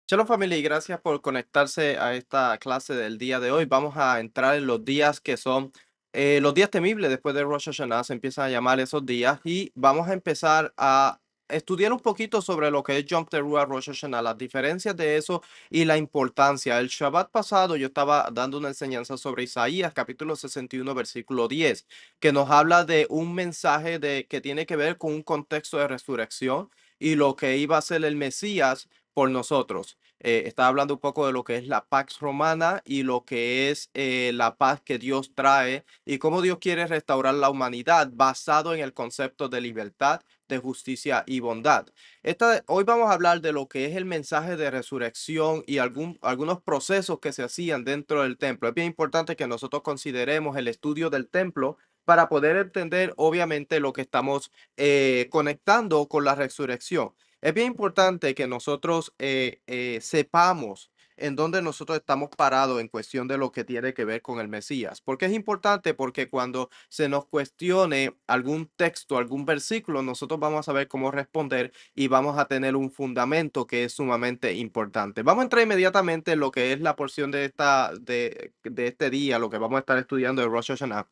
Shalom familia y gracias por conectarse a esta clase del día de hoy. Vamos a entrar en los días que son los días temibles después de Rosh Hashanah, se empiezan a llamar esos días y vamos a empezar a estudiar un poquito sobre lo que es Yom Teruah, Rosh Hashanah, las diferencias de eso y la importancia. El Shabbat pasado yo estaba dando una enseñanza sobre Isaías capítulo 61 versículo 10 que nos habla de un mensaje que tiene que ver con un contexto de resurrección y lo que iba a ser el Mesías por nosotros. Está hablando un poco de lo que es la Pax Romana y lo que es la paz que Dios trae y cómo Dios quiere restaurar la humanidad basado en el concepto de libertad, de justicia y bondad. Hoy vamos a hablar de lo que es el mensaje de resurrección y algunos procesos que se hacían dentro del templo. Es bien importante que nosotros consideremos el estudio del templo para poder entender obviamente lo que estamos conectando con la resurrección. Es bien importante que nosotros sepamos en dónde nosotros estamos parados en cuestión de lo que tiene que ver con el Mesías. ¿Por qué es importante? Porque cuando se nos cuestione algún texto, algún versículo, nosotros vamos a saber cómo responder y vamos a tener un fundamento que es sumamente importante. Vamos a entrar inmediatamente en lo que es la porción de este día, lo que vamos a estar estudiando de Rosh Hashanah.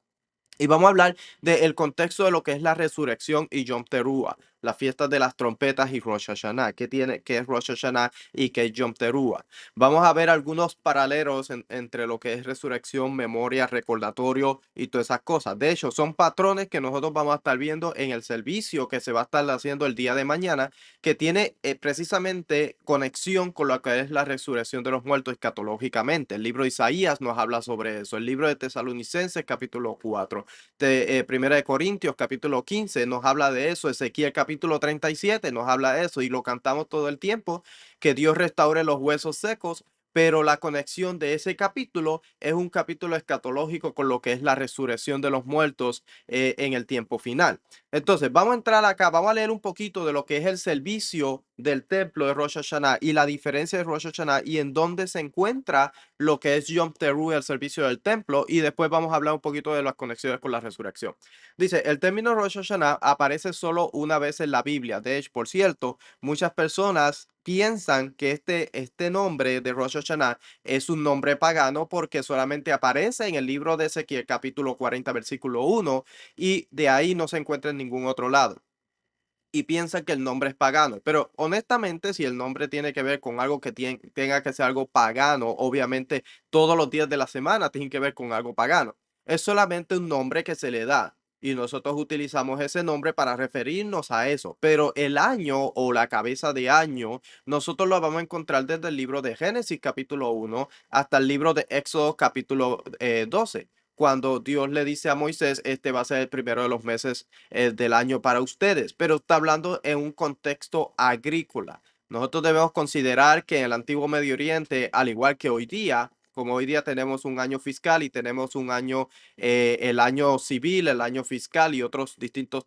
Y vamos a hablar del contexto de lo que es la resurrección y Yom Teruah, las fiestas de las trompetas y Rosh Hashanah. ¿Qué es Rosh Hashanah y qué es Yom Teruah? Vamos a ver algunos paralelos entre lo que es resurrección, memoria, recordatorio y todas esas cosas. De hecho, son patrones que nosotros vamos a estar viendo en el servicio que se va a estar haciendo el día de mañana, que tiene precisamente conexión con lo que es la resurrección de los muertos escatológicamente. El libro de Isaías nos habla sobre eso. El libro de Tesalonicenses, capítulo 4 de Primera de Corintios, capítulo 15, nos habla de eso. Ezequiel, capítulo 37, nos habla de eso y lo cantamos todo el tiempo, que Dios restaure los huesos secos. Pero la conexión de ese capítulo es un capítulo escatológico con lo que es la resurrección de los muertos en el tiempo final. Entonces, vamos a entrar acá, vamos a leer un poquito de lo que es el servicio del templo de Rosh Hashanah y la diferencia de Rosh Hashanah y en dónde se encuentra lo que es Yom Teruah, el servicio del templo, y después vamos a hablar un poquito de las conexiones con la resurrección. Dice, el término Rosh Hashanah aparece solo una vez en la Biblia. De hecho, por cierto, muchas personas piensan que este nombre de Rosh Hashanah es un nombre pagano porque solamente aparece en el libro de Ezequiel capítulo 40 versículo 1 y de ahí no se encuentra en ningún otro lado y piensan que el nombre es pagano. Pero honestamente, si el nombre tiene que ver con algo que tenga que ser algo pagano, obviamente todos los días de la semana tienen que ver con algo pagano. Es solamente un nombre que se le da y nosotros utilizamos ese nombre para referirnos a eso. Pero el año o la cabeza de año, nosotros lo vamos a encontrar desde el libro de Génesis capítulo 1 hasta el libro de Éxodo capítulo 12. Cuando Dios le dice a Moisés, este va a ser el primero de los meses del año para ustedes, pero está hablando en un contexto agrícola. Nosotros debemos considerar que en el antiguo Medio Oriente, al igual que hoy día, como hoy día tenemos un año fiscal y tenemos un año, el año civil, el año fiscal y otros distintos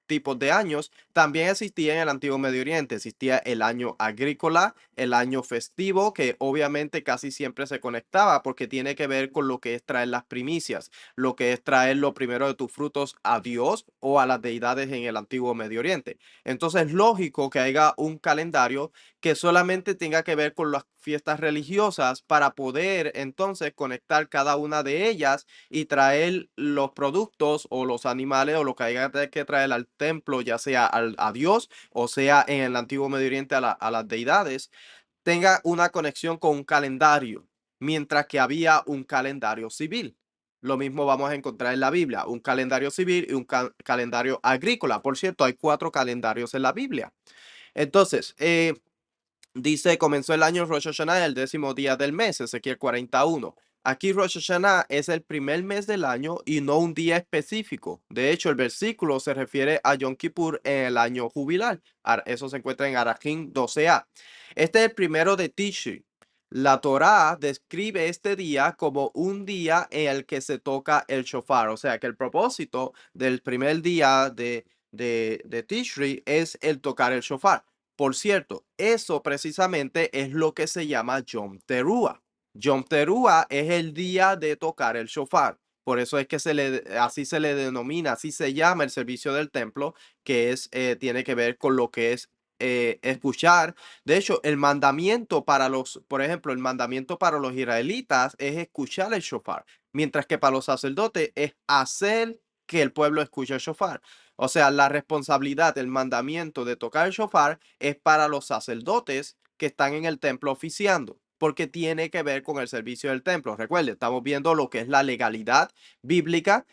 tipos de años, también existía en el antiguo Medio Oriente. Existía el año agrícola, el año festivo, que obviamente casi siempre se conectaba porque tiene que ver con lo que es traer las primicias, lo que es traer lo primero de tus frutos a Dios o a las deidades en el antiguo Medio Oriente. Entonces es lógico que haya un calendario que solamente tenga que ver con las fiestas religiosas para poder entonces conectar cada una de ellas y traer los productos o los animales o lo que haya que traer al templo, ya sea a Dios o sea en el antiguo Medio Oriente a las deidades, tenga una conexión con un calendario, mientras que había un calendario civil. Lo mismo vamos a encontrar en la Biblia, un calendario civil y un calendario agrícola. Por cierto, hay 4 calendarios en la Biblia. Entonces, dice, comenzó el año Rosh Hashanah el 10.º día del mes, Ezequiel 41. Aquí Rosh Hashanah es el primer mes del año y no un día específico. De hecho, el versículo se refiere a Yom Kippur en el año jubilar. Eso se encuentra en Arachim 12a. Este es el primero de Tishri. La Torá describe este día como un día en el que se toca el shofar. O sea que el propósito del primer día de Tishri es el tocar el shofar. Por cierto, eso precisamente es lo que se llama Yom Teruah. Yom Teruah es el día de tocar el shofar. Por eso es que así se le denomina, así se llama el servicio del templo, que tiene que ver con lo que es escuchar. De hecho, el mandamiento para los, por ejemplo, el mandamiento para los israelitas es escuchar el shofar, mientras que para los sacerdotes es hacer que el pueblo escuche el shofar. O sea, la responsabilidad, el mandamiento de tocar el shofar es para los sacerdotes que están en el templo oficiando, porque tiene que ver con el servicio del templo. Recuerde, estamos viendo lo que es la legalidad bíblica,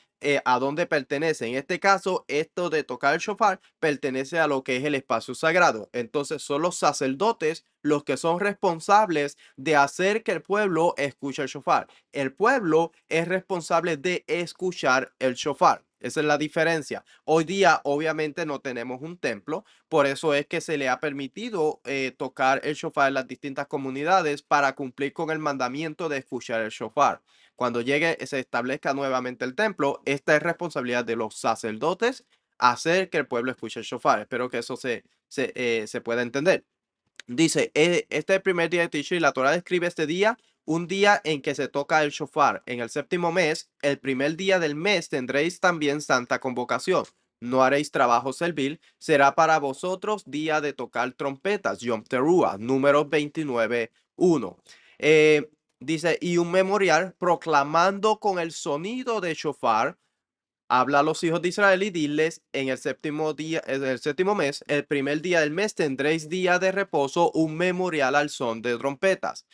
a dónde pertenece. En este caso, esto de tocar el shofar pertenece a lo que es el espacio sagrado. Entonces, son los sacerdotes los que son responsables de hacer que el pueblo escuche el shofar. El pueblo es responsable de escuchar el shofar. Esa es la diferencia. Hoy día, obviamente, no tenemos un templo, por eso es que se le ha permitido tocar el shofar en las distintas comunidades para cumplir con el mandamiento de escuchar el shofar. Cuando llegue, se establezca nuevamente el templo, esta es responsabilidad de los sacerdotes hacer que el pueblo escuche el shofar. Espero que eso se pueda entender. Dice, este es el primer día de Tishri. La Torah describe este día, un día en que se toca el shofar. En el séptimo mes, el primer día del mes, tendréis también santa convocación. No haréis trabajo servil. Será para vosotros día de tocar trompetas. Yom Teruah, número 29:1. Dice, y un memorial proclamando con el sonido de shofar. Habla a los hijos de Israel y diles, en el séptimo día, en el séptimo mes, el primer día del mes, tendréis día de reposo, un memorial al son de trompetas.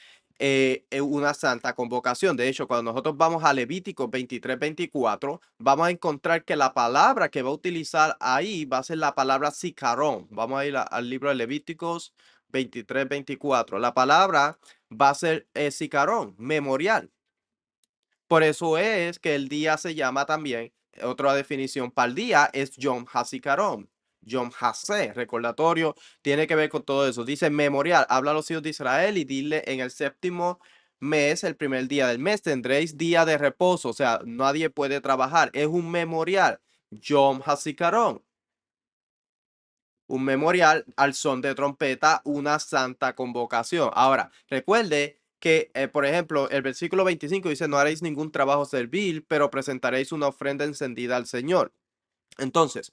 Una santa convocación. De hecho, cuando nosotros vamos a Levítico 23-24, vamos a encontrar que la palabra que va a utilizar ahí va a ser la palabra sicarón. Vamos a ir al libro de Levíticos 23-24. La palabra va a ser sicarón, memorial. Por eso es que el día se llama también, otra definición para el día es Yom HaZikaron, Yom HaSe, recordatorio, tiene que ver con todo eso. Dice memorial, habla a los hijos de Israel y dile, en el séptimo mes, el primer día del mes, tendréis día de reposo, o sea, nadie puede trabajar, es un memorial, Yom HaZikaron, un memorial al son de trompeta, una santa convocación. Ahora, recuerde que, por ejemplo, el versículo 25 dice, no haréis ningún trabajo servil, pero presentaréis una ofrenda encendida al Señor. Entonces,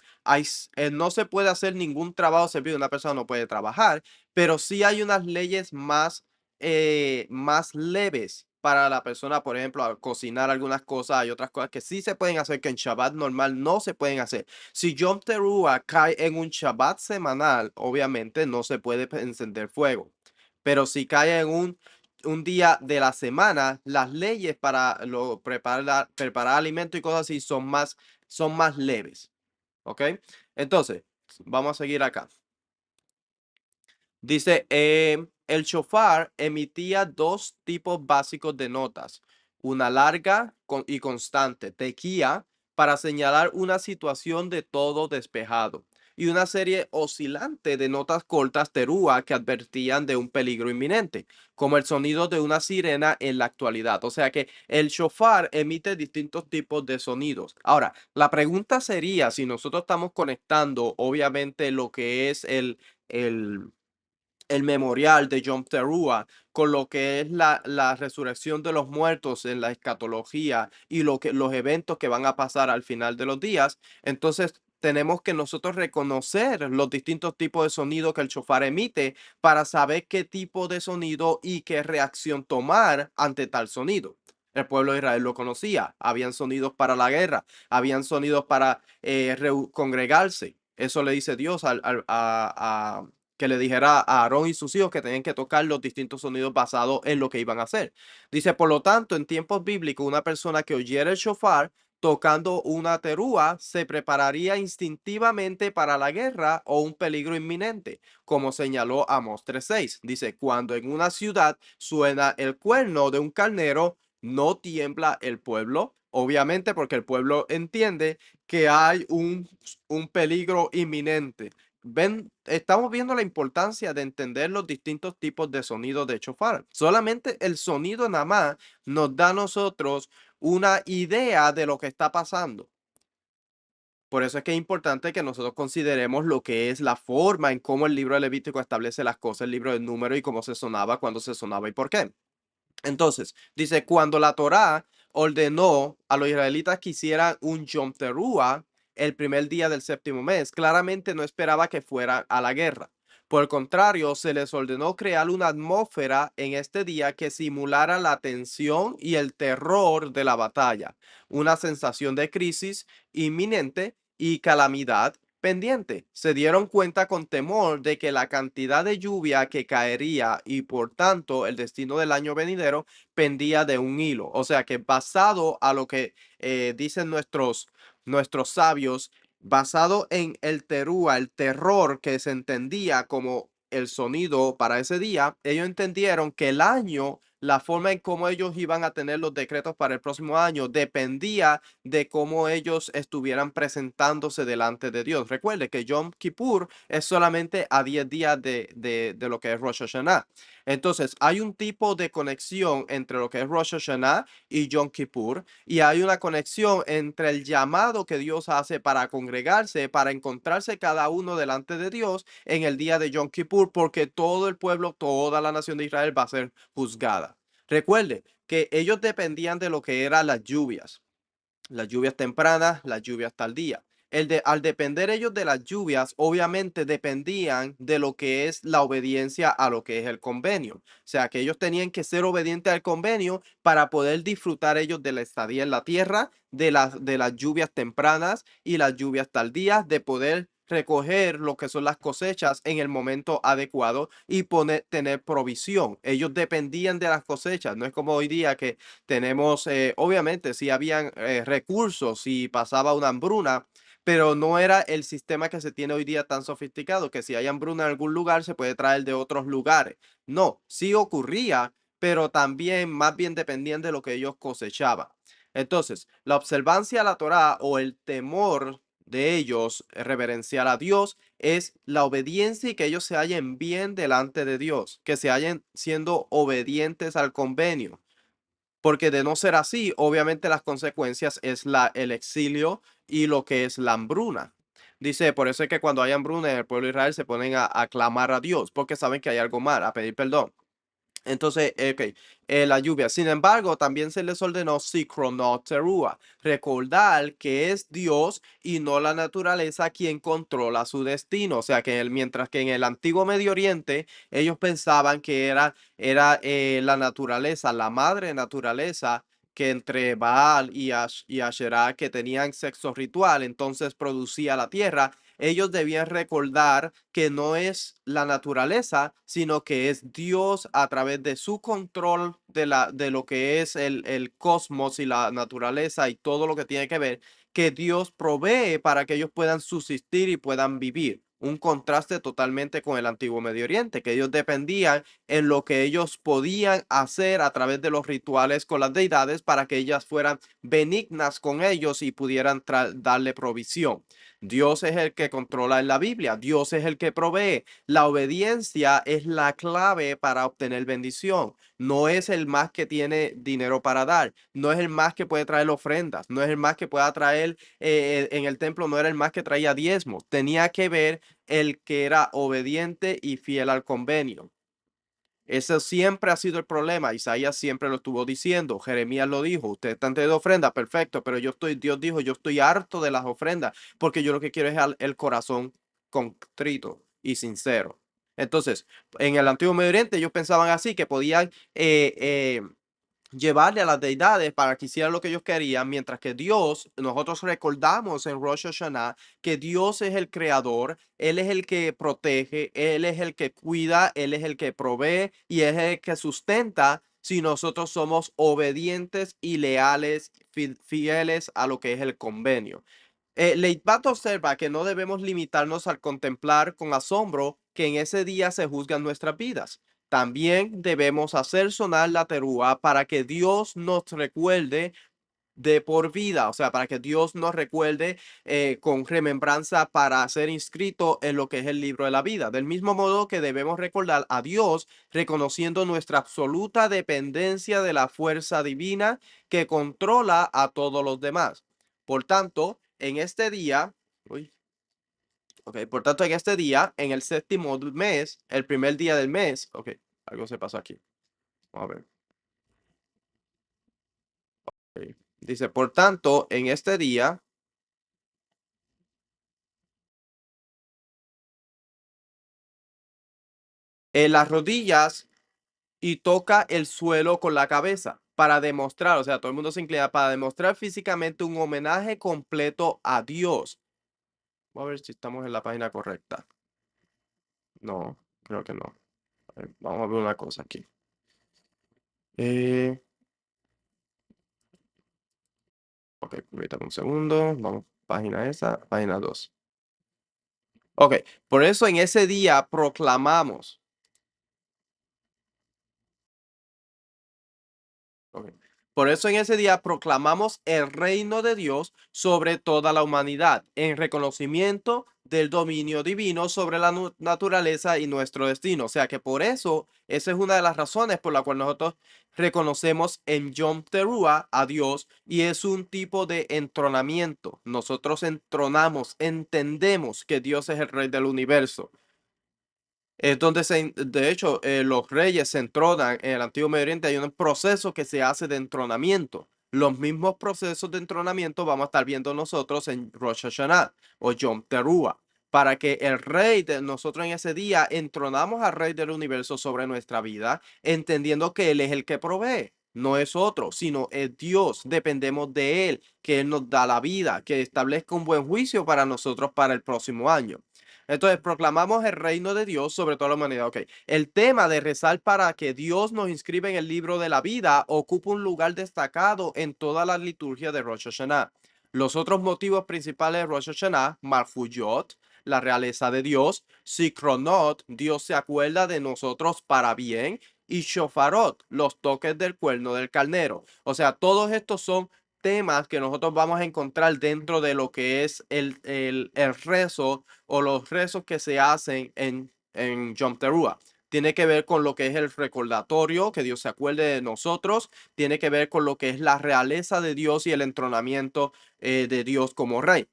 no se puede hacer ningún trabajo servil, una persona no puede trabajar, pero sí hay unas leyes más leves para la persona, por ejemplo, a cocinar algunas cosas. Hay otras cosas que sí se pueden hacer que en Shabbat normal no se pueden hacer. Si Yom Teruah cae en un Shabbat semanal, obviamente no se puede encender fuego. Pero si cae en un día de la semana, las leyes para preparar alimentos y cosas así son más leves. ¿Ok? Entonces, vamos a seguir acá. Dice, el shofar emitía dos tipos básicos de notas, una larga y constante, tequía, para señalar una situación de todo despejado, y una serie oscilante de notas cortas, terúa, que advertían de un peligro inminente, como el sonido de una sirena en la actualidad. O sea que el shofar emite distintos tipos de sonidos. Ahora, la pregunta sería, si nosotros estamos conectando, obviamente, lo que es el el memorial de Yom Teruah con lo que es la resurrección de los muertos en la escatología y los eventos que van a pasar al final de los días, entonces tenemos que nosotros reconocer los distintos tipos de sonido que el shofar emite para saber qué tipo de sonido y qué reacción tomar ante tal sonido. El pueblo de Israel lo conocía, habían sonidos para la guerra, habían sonidos para congregarse. Eso le dice Dios que le dijera a Aarón y sus hijos que tenían que tocar los distintos sonidos basados en lo que iban a hacer. Dice, por lo tanto, en tiempos bíblicos, una persona que oyera el shofar tocando una terúa se prepararía instintivamente para la guerra o un peligro inminente, como señaló Amós 3:6. Dice, cuando en una ciudad suena el cuerno de un carnero, no tiembla el pueblo. Obviamente porque el pueblo entiende que hay un peligro inminente. Ven, estamos viendo la importancia de entender los distintos tipos de sonidos de shofar. Solamente el sonido nada más nos da a nosotros una idea de lo que está pasando. Por eso es que es importante que nosotros consideremos lo que es la forma en cómo el libro de Levítico establece las cosas, el libro del número y cómo se sonaba, cuándo se sonaba y por qué. Entonces, dice, cuando la Torá ordenó a los israelitas que hicieran un Yom Teruah el primer día del séptimo mes, claramente no esperaba que fuera a la guerra, Por el contrario, se les ordenó crear una atmósfera en este día que simulara la tensión y el terror de la batalla, una sensación de crisis inminente y calamidad pendiente. Se dieron cuenta con temor de que la cantidad de lluvia que caería y por tanto el destino del año venidero pendía de un hilo. O sea que basado a lo que dicen nuestros sabios, basado en el terúa, el terror que se entendía como el sonido para ese día, ellos entendieron que el año, la forma en cómo ellos iban a tener los decretos para el próximo año, dependía de cómo ellos estuvieran presentándose delante de Dios. Recuerde que Yom Kippur es solamente a 10 días de lo que es Rosh Hashanah. Entonces, hay un tipo de conexión entre lo que es Rosh Hashanah y Yom Kippur, y hay una conexión entre el llamado que Dios hace para congregarse, para encontrarse cada uno delante de Dios en el día de Yom Kippur, porque todo el pueblo, toda la nación de Israel va a ser juzgada. Recuerde que ellos dependían de lo que eran las lluvias tempranas, las lluvias tardías. Al depender ellos de las lluvias, obviamente dependían de lo que es la obediencia a lo que es el convenio. O sea, que ellos tenían que ser obedientes al convenio para poder disfrutar ellos de la estadía en la tierra, de las lluvias tempranas y las lluvias tardías, de poder recoger lo que son las cosechas en el momento adecuado y tener provisión. Ellos dependían de las cosechas. No es como hoy día que tenemos, obviamente, si habían recursos, si pasaba una hambruna, pero no era el sistema que se tiene hoy día tan sofisticado, que si hay hambruna en algún lugar se puede traer de otros lugares. No, sí ocurría, pero también más bien dependían de lo que ellos cosechaban. Entonces, la observancia a la Torá o el temor de ellos reverenciar a Dios es la obediencia y que ellos se hallen bien delante de Dios, que se hallen siendo obedientes al convenio. Porque de no ser así, obviamente las consecuencias es el exilio y lo que es la hambruna. Dice, por eso es que cuando hay hambruna en el pueblo de Israel se ponen a clamar a Dios, porque saben que hay algo mal, a pedir perdón. Entonces, ok, la lluvia. Sin embargo, también se les ordenó Sikronoterua, recordar que es Dios y no la naturaleza quien controla su destino. O sea, que mientras que en el antiguo Medio Oriente ellos pensaban que era la naturaleza, la madre naturaleza, que entre Baal y Asherah que tenían sexo ritual, entonces producía la tierra. Ellos debían recordar que no es la naturaleza, sino que es Dios a través de su control de lo que es el cosmos y la naturaleza y todo lo que tiene que ver, que Dios provee para que ellos puedan subsistir y puedan vivir. Un contraste totalmente con el antiguo Medio Oriente, que ellos dependían en lo que ellos podían hacer a través de los rituales con las deidades para que ellas fueran benignas con ellos y pudieran darle provisión. Dios es el que controla en la Biblia, Dios es el que provee. La obediencia es la clave para obtener bendición. No es el más que tiene dinero para dar, no es el más que puede traer ofrendas, no es el más que pueda traer en el templo, no era el más que traía diezmos. Tenía que ver el que era obediente y fiel al convenio. Eso siempre ha sido el problema. Isaías siempre lo estuvo diciendo. Jeremías lo dijo. Ustedes están de ofrenda, perfecto. Pero Dios dijo, yo estoy harto de las ofrendas porque yo lo que quiero es el corazón contrito y sincero. Entonces, en el antiguo Medio Oriente ellos pensaban así, que podían llevarle a las deidades para que hicieran lo que ellos querían, mientras que Dios, nosotros recordamos en Rosh Hashanah que Dios es el creador, Él es el que protege, Él es el que cuida, Él es el que provee y es el que sustenta si nosotros somos obedientes y leales, fieles a lo que es el convenio. Leitbat observa que no debemos limitarnos al contemplar con asombro que en ese día se juzgan nuestras vidas. También debemos hacer sonar la terúa para que Dios nos recuerde de por vida, o sea, para que Dios nos recuerde con remembranza para ser inscrito en lo que es el libro de la vida. Del mismo modo que debemos recordar a Dios reconociendo nuestra absoluta dependencia de la fuerza divina que controla a todos los demás. Por tanto, en este día, uy, por tanto, en este día, en el séptimo mes, el primer día del mes, algo se pasó aquí. Vamos a ver. Dice, por tanto, en este día, en las rodillas y toca el suelo con la cabeza para demostrar, o sea, todo el mundo se inclina para demostrar físicamente un homenaje completo a Dios. Vamos a ver si estamos en la página correcta. No, creo que no. A ver, vamos a ver una cosa aquí. Eh, ok, permítame un segundo. Vamos, página esa, página 2. Ok, por eso en ese día proclamamos. Ok. Por eso en ese día proclamamos el reino de Dios sobre toda la humanidad, en reconocimiento del dominio divino sobre la naturaleza y nuestro destino. O sea que por eso, esa es una de las razones por la cual nosotros reconocemos en Yom Teruah a Dios y es un tipo de entronamiento. Nosotros entronamos, entendemos que Dios es el rey del universo. Es donde de hecho, los reyes se entronan en el Antiguo Medio Oriente. Hay un proceso que se hace de entronamiento. Los mismos procesos de entronamiento vamos a estar viendo nosotros en Rosh Hashanah o Yom Teruah, para que el rey de nosotros en ese día entronamos al rey del universo sobre nuestra vida, entendiendo que él es el que provee. No es otro, sino es Dios. Dependemos de él, que él nos da la vida, que establezca un buen juicio para nosotros para el próximo año. Entonces proclamamos el reino de Dios sobre toda la humanidad. Ok, el tema de rezar para que Dios nos inscriba en el libro de la vida ocupa un lugar destacado en toda la liturgia de Rosh Hashanah. Los otros motivos principales de Rosh Hashanah, Malfuyot, la realeza de Dios, Sikronot, Dios se acuerda de nosotros para bien, y Shofarot, los toques del cuerno del carnero. O sea, todos estos son temas que nosotros vamos a encontrar dentro de lo que es el rezo o los rezos que se hacen en Yom Teruah. Tiene que ver con lo que es el recordatorio, que Dios se acuerde de nosotros. Tiene que ver con lo que es la realeza de Dios y el entronamiento de Dios como rey.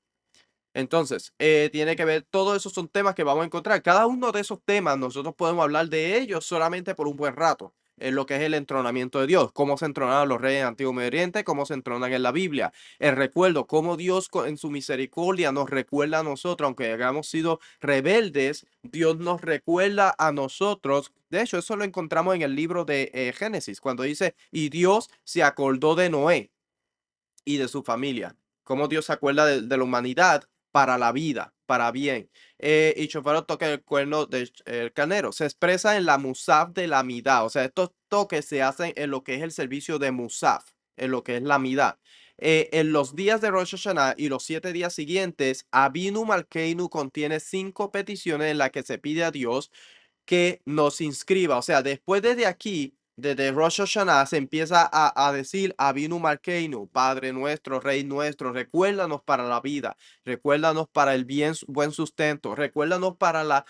Entonces, tiene que ver, todos esos son temas que vamos a encontrar. Cada uno de esos temas nosotros podemos hablar de ellos solamente por un buen rato. En lo que es el entronamiento de Dios, cómo se entronaron los reyes en Antiguo Medio Oriente, cómo se entronan en la Biblia, el recuerdo, cómo Dios en su misericordia nos recuerda a nosotros, aunque hayamos sido rebeldes, Dios nos recuerda a nosotros. De hecho, eso lo encontramos en el libro de Génesis, cuando dice, y Dios se acordó de Noé y de su familia. Cómo Dios se acuerda de la humanidad para la vida, para bien. Y Shofar toca el cuerno del carnero. Se expresa en la Musaf de la Midá. O sea, estos toques se hacen en lo que es el servicio de Musaf, en lo que es la Midá. En los días de Rosh Hashanah y los 7 días siguientes, Abinu Malkeinu contiene 5 peticiones en las que se pide a Dios que nos inscriba. O sea, después desde aquí, desde Rosh Hashanah, se empieza a decir Avinu Malkeinu, Padre nuestro, Rey nuestro, recuérdanos para la vida, recuérdanos para el bien, buen sustento, recuérdanos para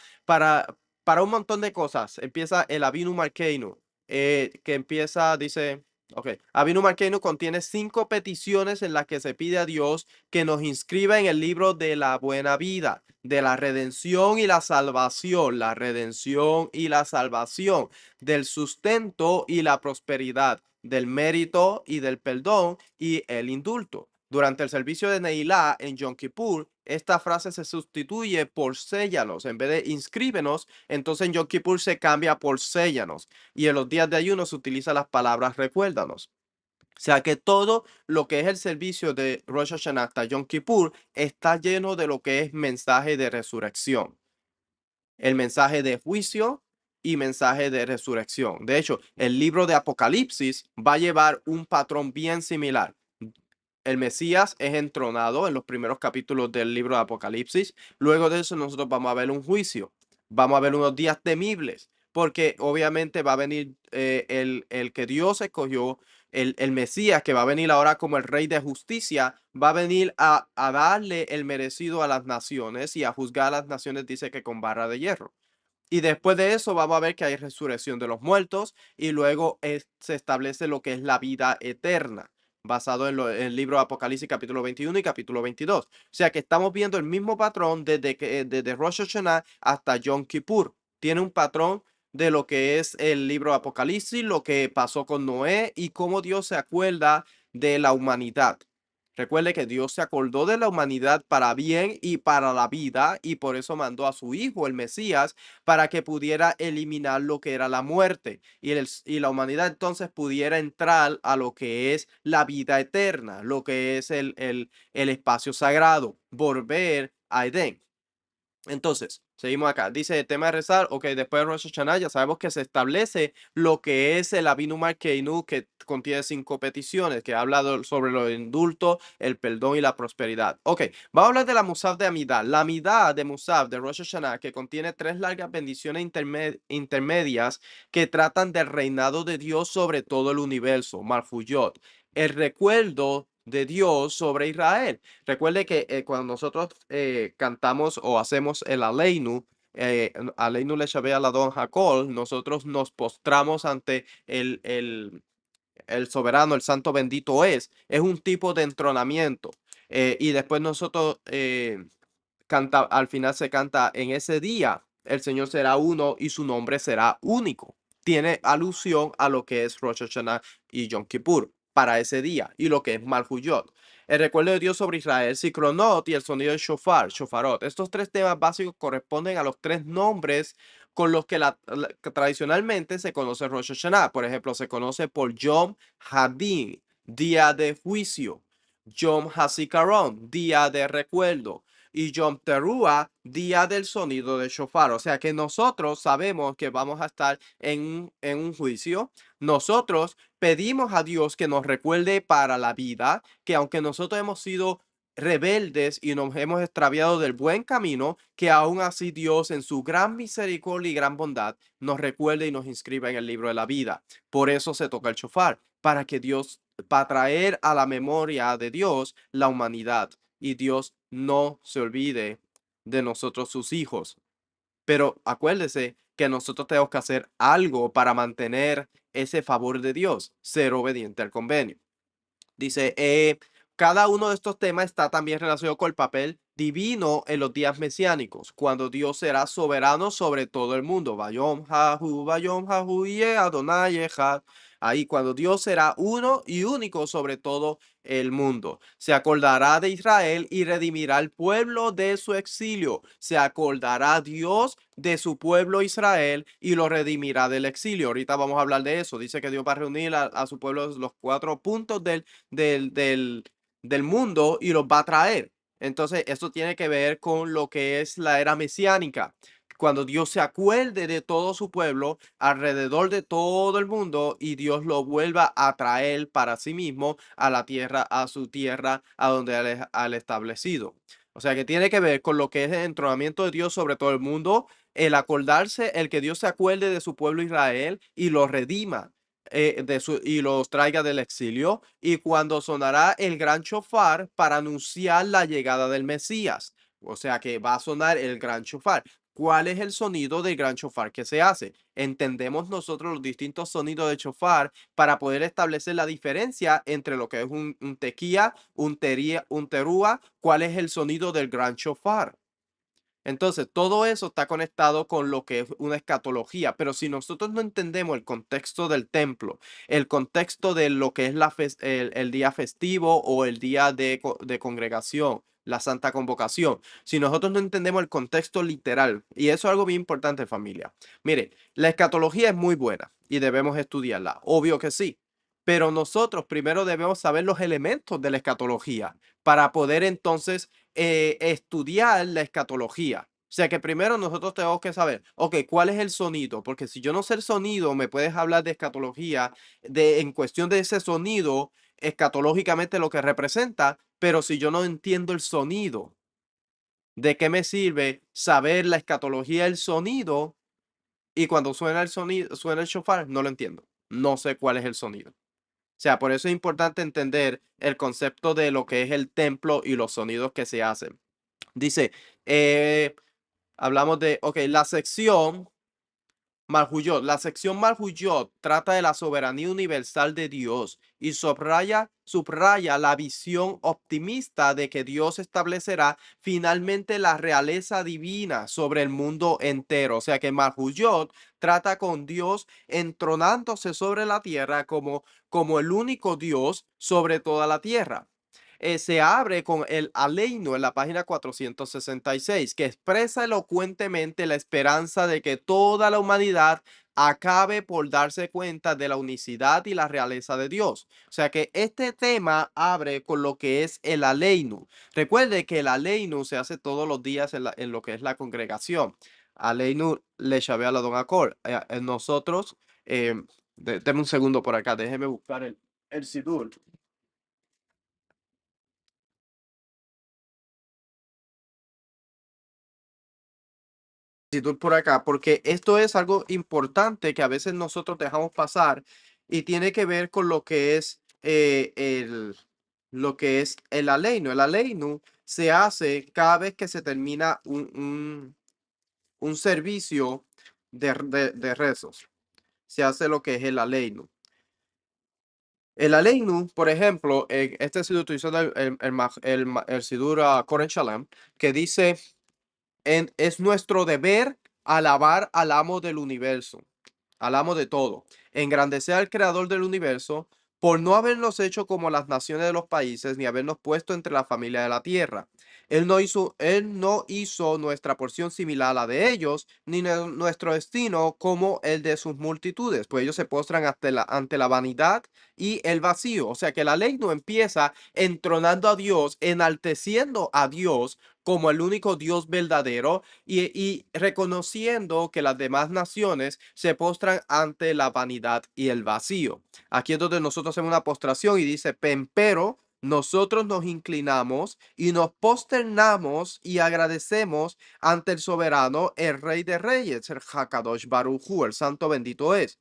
un montón de cosas. Empieza el Avinu Malkeinu, que empieza, dice. Ok, Avinu Malkeinu contiene 5 peticiones en las que se pide a Dios que nos inscriba en el libro de la buena vida, de la redención y la redención y la salvación, del sustento y la prosperidad, del mérito y del perdón y el indulto. Durante el servicio de Neilá en Yom Kippur, esta frase se sustituye por séllanos. En vez de inscríbenos, entonces en Yom Kippur se cambia por séllanos. Y en los días de ayuno se utiliza las palabras recuérdanos. O sea que todo lo que es el servicio de Rosh Hashanah hasta Yom Kippur está lleno de lo que es mensaje de resurrección, el mensaje de juicio y mensaje de resurrección. De hecho, el libro de Apocalipsis va a llevar un patrón bien similar. El Mesías es entronado en los primeros capítulos del libro de Apocalipsis. Luego de eso nosotros vamos a ver un juicio. Vamos a ver unos días temibles, porque obviamente va a venir el que Dios escogió, el Mesías, que va a venir ahora como el Rey de Justicia, va a venir a darle el merecido a las naciones y a juzgar a las naciones, dice que con barra de hierro. Y después de eso vamos a ver que hay resurrección de los muertos y luego se establece lo que es la vida eterna, basado en el libro de Apocalipsis capítulo 21 y capítulo 22. O sea que estamos viendo el mismo patrón desde Rosh Hashanah hasta Yom Kippur. Tiene un patrón de lo que es el libro de Apocalipsis, lo que pasó con Noé y cómo Dios se acuerda de la humanidad. Recuerde que Dios se acordó de la humanidad para bien y para la vida, y por eso mandó a su Hijo, el Mesías, para que pudiera eliminar lo que era la muerte y la humanidad entonces pudiera entrar a lo que es la vida eterna, lo que es el espacio sagrado, volver a Edén. Entonces, seguimos acá. Dice el tema de rezar. Ok, después de Rosh Hashanah ya sabemos que se establece lo que es el Avinu Malkeinu, que contiene 5 peticiones, que habla sobre los indultos, el perdón y la prosperidad. Ok, vamos a hablar de la Musaf de Amidah. La Amidah de Musaf de Rosh Hashanah, que contiene 3 largas bendiciones intermedias que tratan del reinado de Dios sobre todo el universo, Malfuyot, el recuerdo de Dios sobre Israel. Recuerde que cuando nosotros cantamos o hacemos el Aleinu, Aleinu le Shabbat Aladón Hakol, nosotros nos postramos ante el soberano, el santo bendito es un tipo de entronamiento. Y después nosotros al final se canta en ese día, el Señor será uno y su nombre será único. Tiene alusión a lo que es Rosh Hashanah y Yom Kippur para ese día y lo que es Malhuyot. El recuerdo de Dios sobre Israel, Sikronot y el sonido de shofar, shofarot. Estos 3 temas básicos corresponden a los 3 nombres con los que que tradicionalmente se conoce Rosh Hashanah. Por ejemplo, se conoce por Yom Hadin, día de juicio; Yom HaZikaron, día de recuerdo; y Yom Teruah, día del sonido de shofar. O sea que nosotros sabemos que vamos a estar en un juicio. Nosotros pedimos a Dios que nos recuerde para la vida, que aunque nosotros hemos sido rebeldes y nos hemos extraviado del buen camino, que aún así Dios en su gran misericordia y gran bondad nos recuerde y nos inscriba en el libro de la vida. Por eso se toca el shofar, para traer a la memoria de Dios la humanidad, y Dios no se olvide de nosotros sus hijos. Pero acuérdese que nosotros tenemos que hacer algo para mantener ese favor de Dios, ser obediente al convenio. Dice, cada uno de estos temas está también relacionado con el papel divino en los días mesiánicos, cuando Dios será soberano sobre todo el mundo. Vayom Hahu Yeh Adonai Echad. Ahí, cuando Dios será uno y único sobre todo el mundo. Se acordará de Israel y redimirá al pueblo de su exilio. Se acordará Dios de su pueblo Israel y lo redimirá del exilio. Ahorita vamos a hablar de eso. Dice que Dios va a reunir a su pueblo los 4 puntos del, del, del mundo y los va a traer. Entonces, esto tiene que ver con lo que es la era mesiánica. Cuando Dios se acuerde de todo su pueblo alrededor de todo el mundo y Dios lo vuelva a traer para sí mismo a la tierra, a su tierra, a donde al establecido. O sea que tiene que ver con lo que es el entronamiento de Dios sobre todo el mundo, el acordarse, el que Dios se acuerde de su pueblo Israel y lo redima y los traiga del exilio, y cuando sonará el gran shofar para anunciar la llegada del Mesías. O sea que va a sonar el gran shofar. ¿Cuál es el sonido del gran shofar que se hace? Entendemos nosotros los distintos sonidos de shofar para poder establecer la diferencia entre lo que es un tequía, un terúa, cuál es el sonido del gran shofar. Entonces, todo eso está conectado con lo que es una escatología, pero si nosotros no entendemos el contexto del templo, el contexto de lo que es el día festivo o el día de congregación, la santa convocación, si nosotros no entendemos el contexto literal, y eso es algo bien importante, familia. Mire, la escatología es muy buena y debemos estudiarla, obvio que sí, pero nosotros primero debemos saber los elementos de la escatología para poder entonces estudiar la escatología. O sea que primero nosotros tenemos que saber, ok, ¿cuál es el sonido? Porque si yo no sé el sonido, me puedes hablar de escatología en cuestión de ese sonido, escatológicamente lo que representa, pero si yo no entiendo el sonido, ¿de qué me sirve saber la escatología del sonido? Y cuando suena el sonido, suena el shofar, no lo entiendo. No sé cuál es el sonido. O sea, por eso es importante entender el concepto de lo que es el templo y los sonidos que se hacen. Dice, eh, hablamos de, ok, la sección Malhuyot. La sección Malhuyot trata de la soberanía universal de Dios y subraya la visión optimista de que Dios establecerá finalmente la realeza divina sobre el mundo entero. O sea que Malhuyot trata con Dios entronándose sobre la tierra como el único Dios sobre toda la tierra. se abre con el Aleinu en la página 466, que expresa elocuentemente la esperanza de que toda la humanidad acabe por darse cuenta de la unicidad y la realeza de Dios. O sea que este tema abre con lo que es el Aleinu. Recuerde que el Aleinu se hace todos los días en lo que es la congregación. Aleinu le llave a la don Acor. Nosotros, eh, deme un segundo por acá, déjeme buscar el Sidur. Sidur por acá, porque esto es algo importante que a veces nosotros dejamos pasar y tiene que ver con lo que es lo que es el Aleinu. El Aleinu se hace cada vez que se termina un servicio de rezos. Se hace lo que es el Aleinu. El Aleinu, por ejemplo, este se utilizó el Sidur Koren Shalem, que dice, es nuestro deber alabar al amo del universo, al amo de todo, engrandecer al creador del universo, por no habernos hecho como las naciones de los países, ni habernos puesto entre la familia de la tierra. Él no hizo nuestra porción similar a la de ellos, ni nuestro destino como el de sus multitudes, pues ellos se postran ante la vanidad y el vacío. O sea que la ley no empieza entronando a Dios, enalteciendo a Dios como el único Dios verdadero y reconociendo que las demás naciones se postran ante la vanidad y el vacío. Aquí es donde nosotros hacemos una postración y dice, pero nosotros nos inclinamos y nos posternamos y agradecemos ante el soberano, el Rey de Reyes, el Hakadosh Baruj Hu, el Santo bendito es,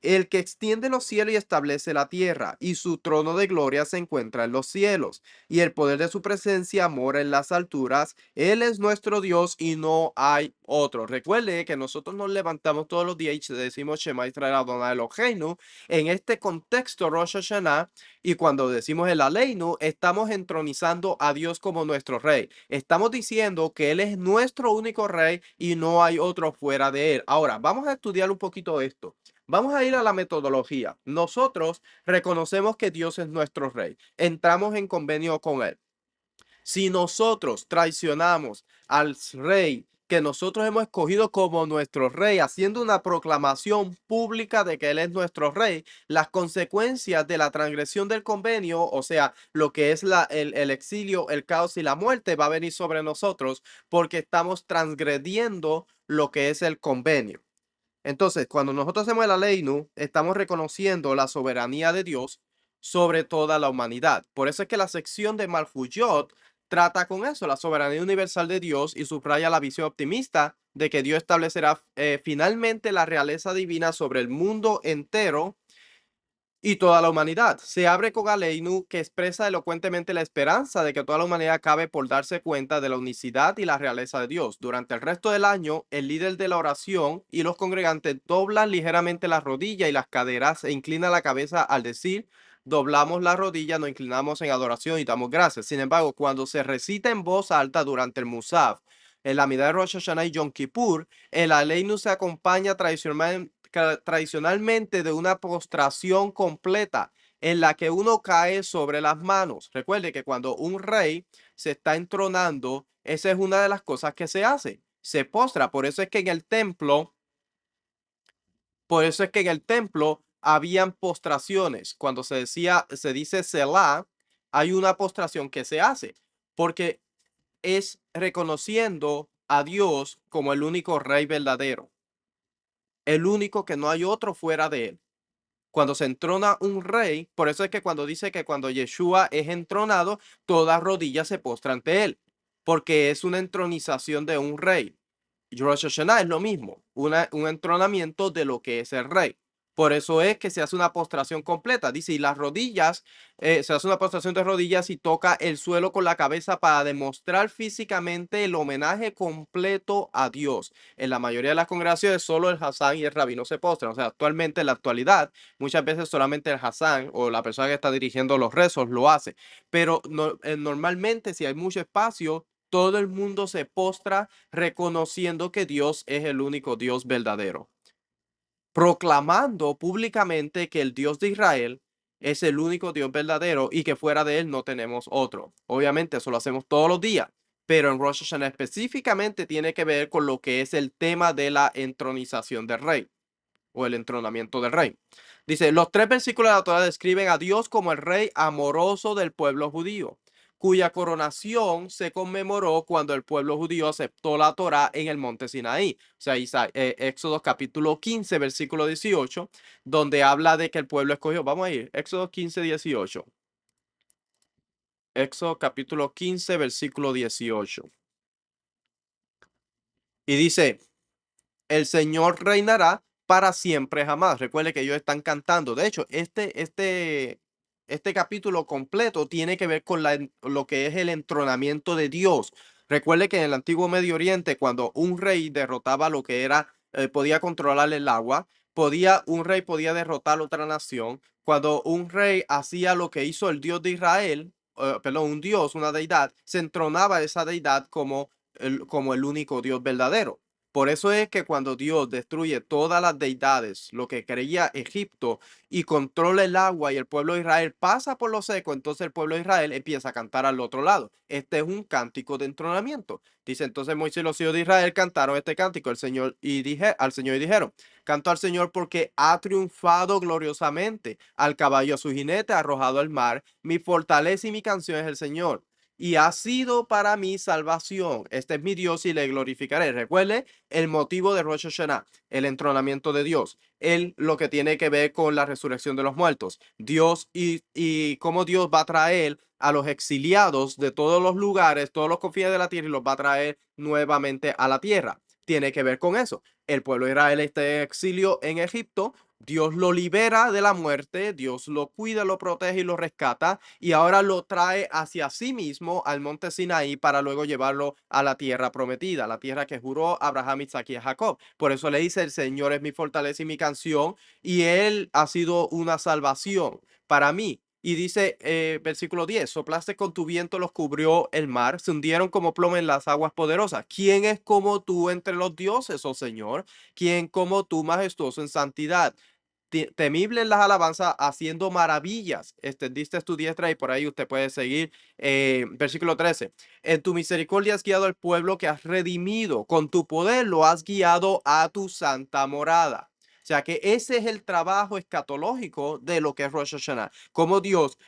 el que extiende los cielos y establece la tierra, y su trono de gloria se encuentra en los cielos, y el poder de su presencia mora en las alturas. Él es nuestro Dios y no hay otro. Recuerde que nosotros nos levantamos todos los días y decimos Shema Israel Adonai Eloheinu en este contexto Rosh Hashanah, y cuando decimos el Aleinu, estamos entronizando a Dios como nuestro rey. Estamos diciendo que Él es nuestro único rey y no hay otro fuera de Él. Ahora, vamos a estudiar un poquito esto. Vamos a ir a la metodología. Nosotros reconocemos que Dios es nuestro rey. Entramos en convenio con Él. Si nosotros traicionamos al rey que nosotros hemos escogido como nuestro rey, haciendo una proclamación pública de que Él es nuestro rey, las consecuencias de la transgresión del convenio, o sea, lo que es el exilio, el caos y la muerte, va a venir sobre nosotros porque estamos transgrediendo lo que es el convenio. Entonces, cuando nosotros hacemos el Aleinu, estamos reconociendo la soberanía de Dios sobre toda la humanidad. Por eso es que la sección de Malfuyot trata con eso, la soberanía universal de Dios, y subraya la visión optimista de que Dios establecerá finalmente la realeza divina sobre el mundo entero y toda la humanidad. Se abre con Aleinu, que expresa elocuentemente la esperanza de que toda la humanidad acabe por darse cuenta de la unicidad y la realeza de Dios. Durante el resto del año, el líder de la oración y los congregantes doblan ligeramente las rodillas y las caderas e inclinan la cabeza al decir, doblamos la rodilla, nos inclinamos en adoración y damos gracias. Sin embargo, cuando se recita en voz alta durante el Musaf, en la mitad de Rosh Hashanah y Yom Kippur, el Aleinu se acompaña tradicionalmente de una postración completa en la que uno cae sobre las manos. Recuerde que cuando un rey se está entronando, esa es una de las cosas que se hace. Se postra. Por eso es que en el templo habían postraciones. Cuando se dice Selah, hay una postración que se hace. Porque es reconociendo a Dios como el único rey verdadero, el único que no hay otro fuera de él. Cuando se entrona un rey, por eso es que cuando dice que cuando Yeshua es entronado, toda rodilla se postra ante él, porque es una entronización de un rey. Rosh Hashanah es lo mismo, un entronamiento de lo que es el rey. Por eso es que se hace una postración completa. Dice, y las rodillas, se hace una postración de rodillas y toca el suelo con la cabeza para demostrar físicamente el homenaje completo a Dios. En la mayoría de las congregaciones, solo el Hasán y el rabino se postran. O sea, actualmente en la actualidad, muchas veces solamente el Hasán o la persona que está dirigiendo los rezos lo hace. Pero normalmente, si hay mucho espacio, todo el mundo se postra reconociendo que Dios es el único Dios verdadero, proclamando públicamente que el Dios de Israel es el único Dios verdadero y que fuera de él no tenemos otro. Obviamente eso lo hacemos todos los días, pero en Rosh Hashanah específicamente tiene que ver con lo que es el tema de la entronización del rey o el entronamiento del rey. Dice, los tres versículos de la Torá describen a Dios como el rey amoroso del pueblo judío, cuya coronación se conmemoró cuando el pueblo judío aceptó la Torá en el monte Sinaí. O sea, Éxodo capítulo 15, versículo 18, donde habla de que el pueblo escogió. Vamos a ir, Éxodo 15, 18. Éxodo capítulo 15, versículo 18. Y dice, el Señor reinará para siempre jamás. Recuerde que ellos están cantando. De hecho, este capítulo completo tiene que ver con lo que es el entronamiento de Dios. Recuerde que en el antiguo Medio Oriente, cuando un rey derrotaba lo que era, podía controlar el agua, un rey podía derrotar otra nación. Cuando un rey hacía lo que hizo el Dios de Israel, perdón, un Dios, una deidad, se entronaba esa deidad como el único Dios verdadero. Por eso es que cuando Dios destruye todas las deidades, lo que creía Egipto, y controla el agua y el pueblo de Israel pasa por lo seco, entonces el pueblo de Israel empieza a cantar al otro lado. Este es un cántico de entronamiento. Dice entonces Moisés y los hijos de Israel cantaron este cántico al Señor y dijeron, canto al Señor porque ha triunfado gloriosamente, al caballo a su jinete arrojado al mar, mi fortaleza y mi canción es el Señor y ha sido para mí salvación. Este es mi Dios y le glorificaré. Recuerde el motivo de Rosh Hashanah, el entronamiento de Dios. Lo que tiene que ver con la resurrección de los muertos. Dios y cómo Dios va a traer a los exiliados de todos los lugares, todos los confines de la tierra y los va a traer nuevamente a la tierra. Tiene que ver con eso. El pueblo de Israel está en exilio en Egipto. Dios lo libera de la muerte, Dios lo cuida, lo protege y lo rescata, y ahora lo trae hacia sí mismo al monte Sinaí para luego llevarlo a la tierra prometida, la tierra que juró Abraham, Isaac y Jacob. Por eso le dice, el Señor es mi fortaleza y mi canción, y Él ha sido una salvación para mí. Y dice, versículo 10, soplaste con tu viento, los cubrió el mar, se hundieron como plomo en las aguas poderosas. ¿Quién es como tú entre los dioses, oh Señor? ¿Quién como tú, majestuoso en santidad? Temible en las alabanzas, haciendo maravillas. Extendiste tu diestra y por ahí usted puede seguir. Versículo 13. En tu misericordia has guiado al pueblo que has redimido. Con tu poder lo has guiado a tu santa morada. O sea que ese es el trabajo escatológico de lo que es Rosh Hashanah. Como Dios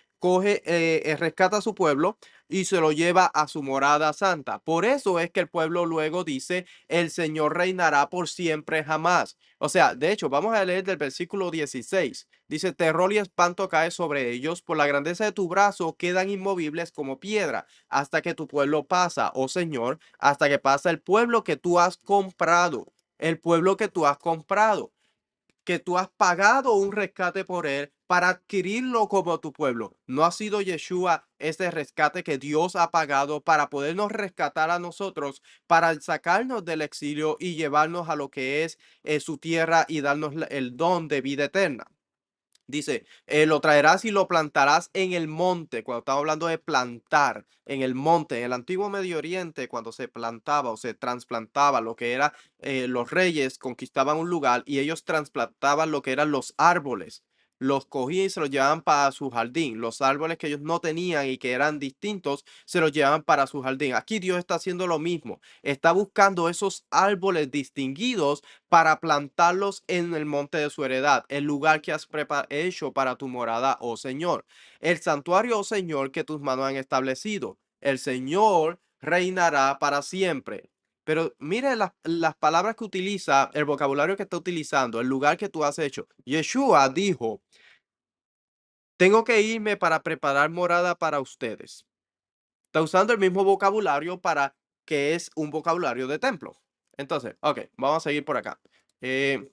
rescata a su pueblo y se lo lleva a su morada santa. Por eso es que el pueblo luego dice, el Señor reinará por siempre jamás. O sea, de hecho, vamos a leer del versículo 16. Dice, terror y espanto cae sobre ellos, por la grandeza de tu brazo quedan inmovibles como piedra, hasta que tu pueblo pasa, oh Señor, hasta que pasa el pueblo que tú has comprado, el pueblo que tú has pagado un rescate por él para adquirirlo como tu pueblo. ¿No ha sido Yeshua ese rescate que Dios ha pagado para podernos rescatar a nosotros, para sacarnos del exilio y llevarnos a lo que es su tierra y darnos el don de vida eterna? Dice, lo traerás y lo plantarás en el monte. Cuando estamos hablando de plantar en el monte, en el antiguo Medio Oriente, cuando se plantaba o se trasplantaba lo que era, los reyes conquistaban un lugar y ellos trasplantaban lo que eran los árboles. Los cogían y se los llevaban para su jardín. Los árboles que ellos no tenían y que eran distintos, se los llevaban para su jardín. Aquí Dios está haciendo lo mismo. Está buscando esos árboles distinguidos para plantarlos en el monte de su heredad, el lugar que has hecho para tu morada, oh Señor. El santuario, oh Señor, que tus manos han establecido. El Señor reinará para siempre. Pero mire las palabras que utiliza, el vocabulario que está utilizando, el lugar que tú has hecho. Yeshua dijo, tengo que irme para preparar morada para ustedes. Está usando el mismo vocabulario para que es un vocabulario de templo. Entonces, ok, vamos a seguir por acá. Eh,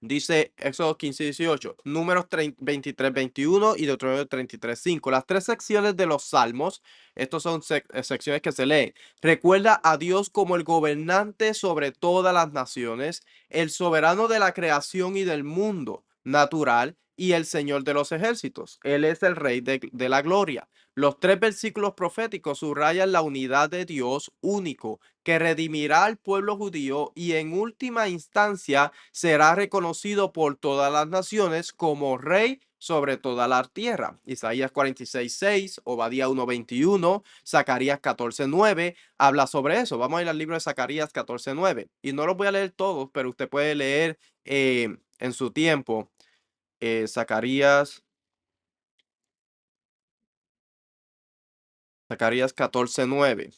Dice Éxodo 15, 18, Números 23, 21 y Deuteronomio 33, 5. Las tres secciones de los Salmos, estos son secciones que se leen. Recuerda a Dios como el gobernante sobre todas las naciones, el soberano de la creación y del mundo. natural y el Señor de los ejércitos. Él es el Rey de la gloria. Los tres versículos proféticos subrayan la unidad de Dios único, que redimirá al pueblo judío y en última instancia será reconocido por todas las naciones como Rey sobre toda la tierra. Isaías 46:6, Obadía 1:21, Zacarías 14:9 habla sobre eso. Vamos a ir al libro de Zacarías 14:9 y no los voy a leer todos, pero usted puede leer en su tiempo Zacarías 14:9.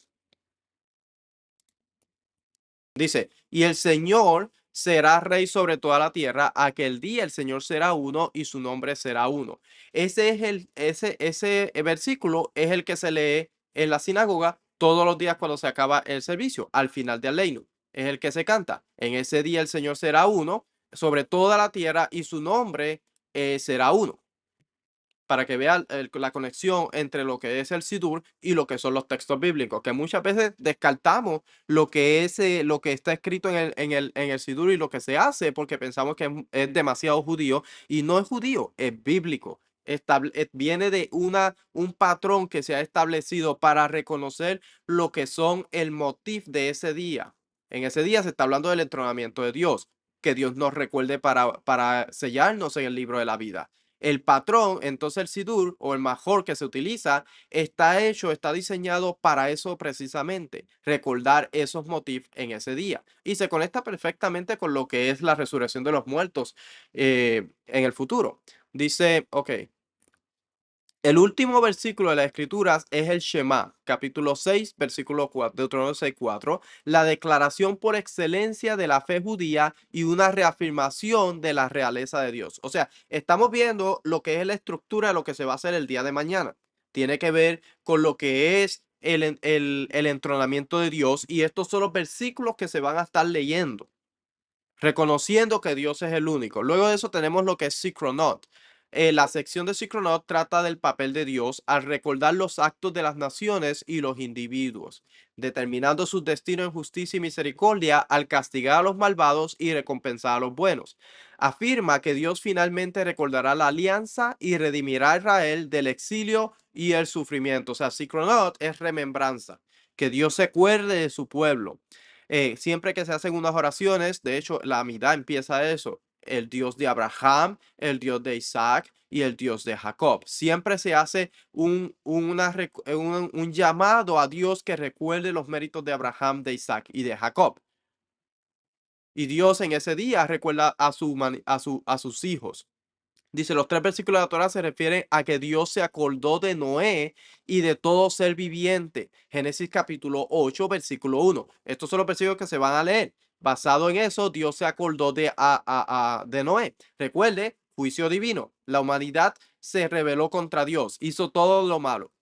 Dice, y el Señor será rey sobre toda la tierra, aquel día el Señor será uno y su nombre será uno. Ese versículo es el que se lee en la sinagoga todos los días cuando se acaba el servicio, al final del Aleinu. Es el que se canta. En ese día el Señor será uno sobre toda la tierra y su nombre será uno, para que vean la conexión entre lo que es el Sidur y lo que son los textos bíblicos, que muchas veces descartamos lo que está escrito en el Sidur y lo que se hace porque pensamos que es demasiado judío y no es judío, es bíblico. Viene de un patrón que se ha establecido para reconocer lo que son el motif de ese día. En ese día se está hablando del entronamiento de Dios, que Dios nos recuerde para sellarnos en el libro de la vida. El patrón, entonces el sidur o el major que se utiliza, está diseñado para eso precisamente, recordar esos motivos en ese día. Y se conecta perfectamente con lo que es la resurrección de los muertos en el futuro. Dice, ok, el último versículo de las Escrituras es el Shema, capítulo 6, versículo 4, Deuteronomio 6:4, la declaración por excelencia de la fe judía y una reafirmación de la realeza de Dios. O sea, estamos viendo lo que es la estructura de lo que se va a hacer el día de mañana. Tiene que ver con lo que es el entronamiento de Dios y estos son los versículos que se van a estar leyendo, reconociendo que Dios es el único. Luego de eso tenemos lo que es Zikronot. La sección de Zikronot trata del papel de Dios al recordar los actos de las naciones y los individuos, determinando sus destinos en justicia y misericordia al castigar a los malvados y recompensar a los buenos. Afirma que Dios finalmente recordará la alianza y redimirá a Israel del exilio y el sufrimiento. O sea, Zikronot es remembranza, que Dios se acuerde de su pueblo. Siempre que se hacen unas oraciones, de hecho, la Amidá empieza eso, el Dios de Abraham, el Dios de Isaac y el Dios de Jacob. Siempre se hace un llamado a Dios que recuerde los méritos de Abraham, de Isaac y de Jacob. Y Dios en ese día recuerda a sus hijos. Dice, los tres versículos de la Torah se refieren a que Dios se acordó de Noé y de todo ser viviente. Génesis capítulo 8, versículo 1. Estos son los versículos que se van a leer. Basado en eso, Dios se acordó de Noé. Recuerde, juicio divino. La humanidad se rebeló contra Dios, hizo todo lo malo.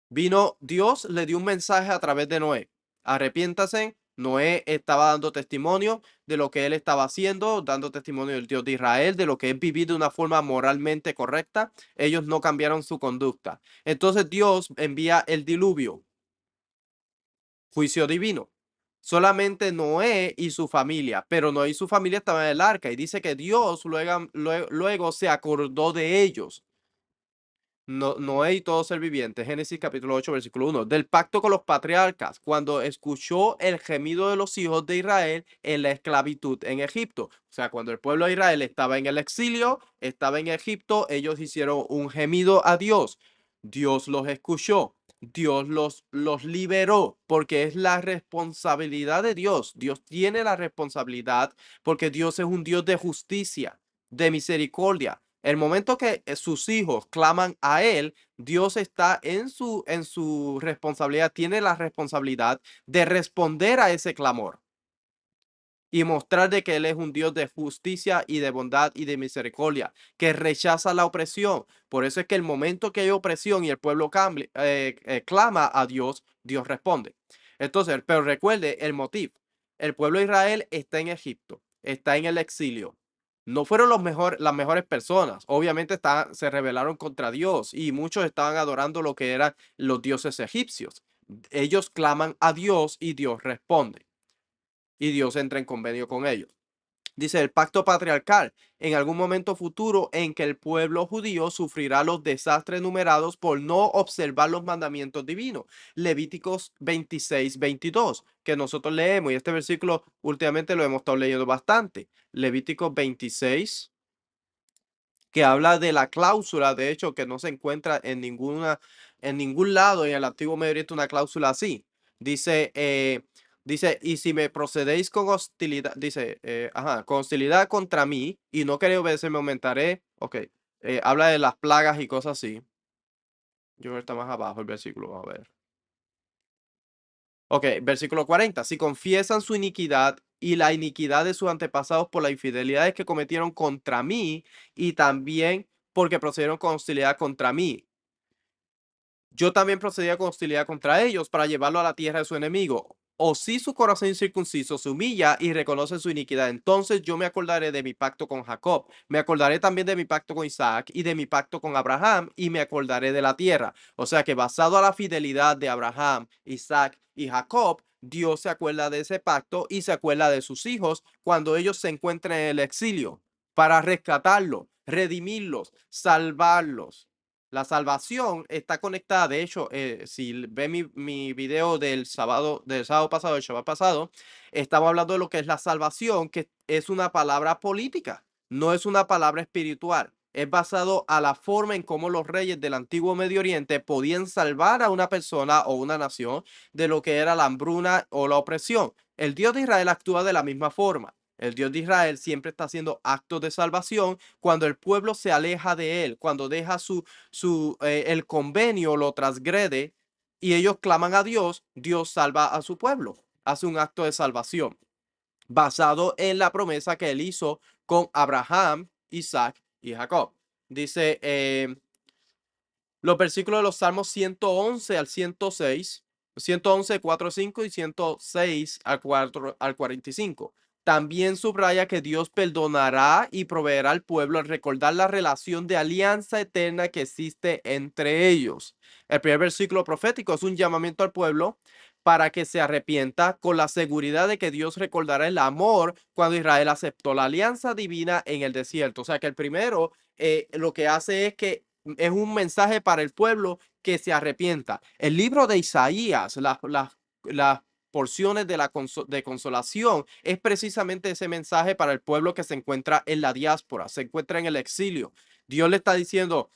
Vino Dios, le dio un mensaje a través de Noé. Arrepiéntase. Noé estaba dando testimonio de lo que él estaba haciendo, dando testimonio del Dios de Israel, de lo que es vivir de una forma moralmente correcta. Ellos no cambiaron su conducta. Entonces Dios envía el diluvio, juicio divino. Solamente Noé y su familia, pero Noé y su familia estaban en el arca y dice que Dios luego se acordó de ellos. Noé y todo ser viviente, Génesis capítulo 8, versículo 1, del pacto con los patriarcas, cuando escuchó el gemido de los hijos de Israel en la esclavitud en Egipto. O sea, cuando el pueblo de Israel estaba en el exilio, estaba en Egipto, ellos hicieron un gemido a Dios. Dios los escuchó, Dios los liberó, porque es la responsabilidad de Dios. Dios tiene la responsabilidad porque Dios es un Dios de justicia, de misericordia. El momento que sus hijos claman a él, Dios está en su responsabilidad, tiene la responsabilidad de responder a ese clamor y mostrar de que él es un Dios de justicia y de bondad y de misericordia, que rechaza la opresión. Por eso es que el momento que hay opresión y el pueblo clama a Dios, Dios responde. Entonces, pero recuerde el motivo. El pueblo de Israel está en Egipto, está en el exilio. No fueron las mejores personas. Obviamente se rebelaron contra Dios y muchos estaban adorando lo que eran los dioses egipcios. Ellos claman a Dios y Dios responde y Dios entra en convenio con ellos. Dice el pacto patriarcal, en algún momento futuro en que el pueblo judío sufrirá los desastres enumerados por no observar los mandamientos divinos. Levíticos 26-22, que nosotros leemos, y este versículo últimamente lo hemos estado leyendo bastante. Levíticos 26, que habla de la cláusula, de hecho, que no se encuentra en ningún lado en el Antiguo Medio Oriente una cláusula así. Dice, dice, y si me procedéis con hostilidad, dice, con hostilidad contra mí y no queréis obedecerme, aumentaré. Ok, habla de las plagas y cosas así. Yo creo que está más abajo el versículo, vamos a ver. Ok, versículo 40. Si confiesan su iniquidad y la iniquidad de sus antepasados por las infidelidades que cometieron contra mí y también porque procedieron con hostilidad contra mí, yo también procedía con hostilidad contra ellos para llevarlo a la tierra de su enemigo. O si su corazón incircunciso se humilla y reconoce su iniquidad, entonces yo me acordaré de mi pacto con Jacob, me acordaré también de mi pacto con Isaac y de mi pacto con Abraham y me acordaré de la tierra. O sea que basado a la fidelidad de Abraham, Isaac y Jacob, Dios se acuerda de ese pacto y se acuerda de sus hijos cuando ellos se encuentren en el exilio para rescatarlos, redimirlos, salvarlos. La salvación está conectada, de hecho, si ve mi video del sábado pasado, el Shabbat pasado, estaba hablando de lo que es la salvación, que es una palabra política, no es una palabra espiritual. Es basado a la forma en cómo los reyes del antiguo Medio Oriente podían salvar a una persona o una nación de lo que era la hambruna o la opresión. El Dios de Israel actúa de la misma forma. El Dios de Israel siempre está haciendo actos de salvación cuando el pueblo se aleja de él, cuando deja el convenio lo transgrede y ellos claman a Dios, Dios salva a su pueblo, hace un acto de salvación basado en la promesa que él hizo con Abraham, Isaac y Jacob. Dice los versículos de los Salmos 111 al 106, 111, 4, 5 y 106 al 45. También subraya que Dios perdonará y proveerá al pueblo al recordar la relación de alianza eterna que existe entre ellos. El primer versículo profético es un llamamiento al pueblo para que se arrepienta con la seguridad de que Dios recordará el amor cuando Israel aceptó la alianza divina en el desierto. O sea que el primero lo que hace es que es un mensaje para el pueblo que se arrepienta. El libro de Isaías, las porciones de de consolación, es precisamente ese mensaje para el pueblo que se encuentra en la diáspora, se encuentra en el exilio. Dios le está diciendo,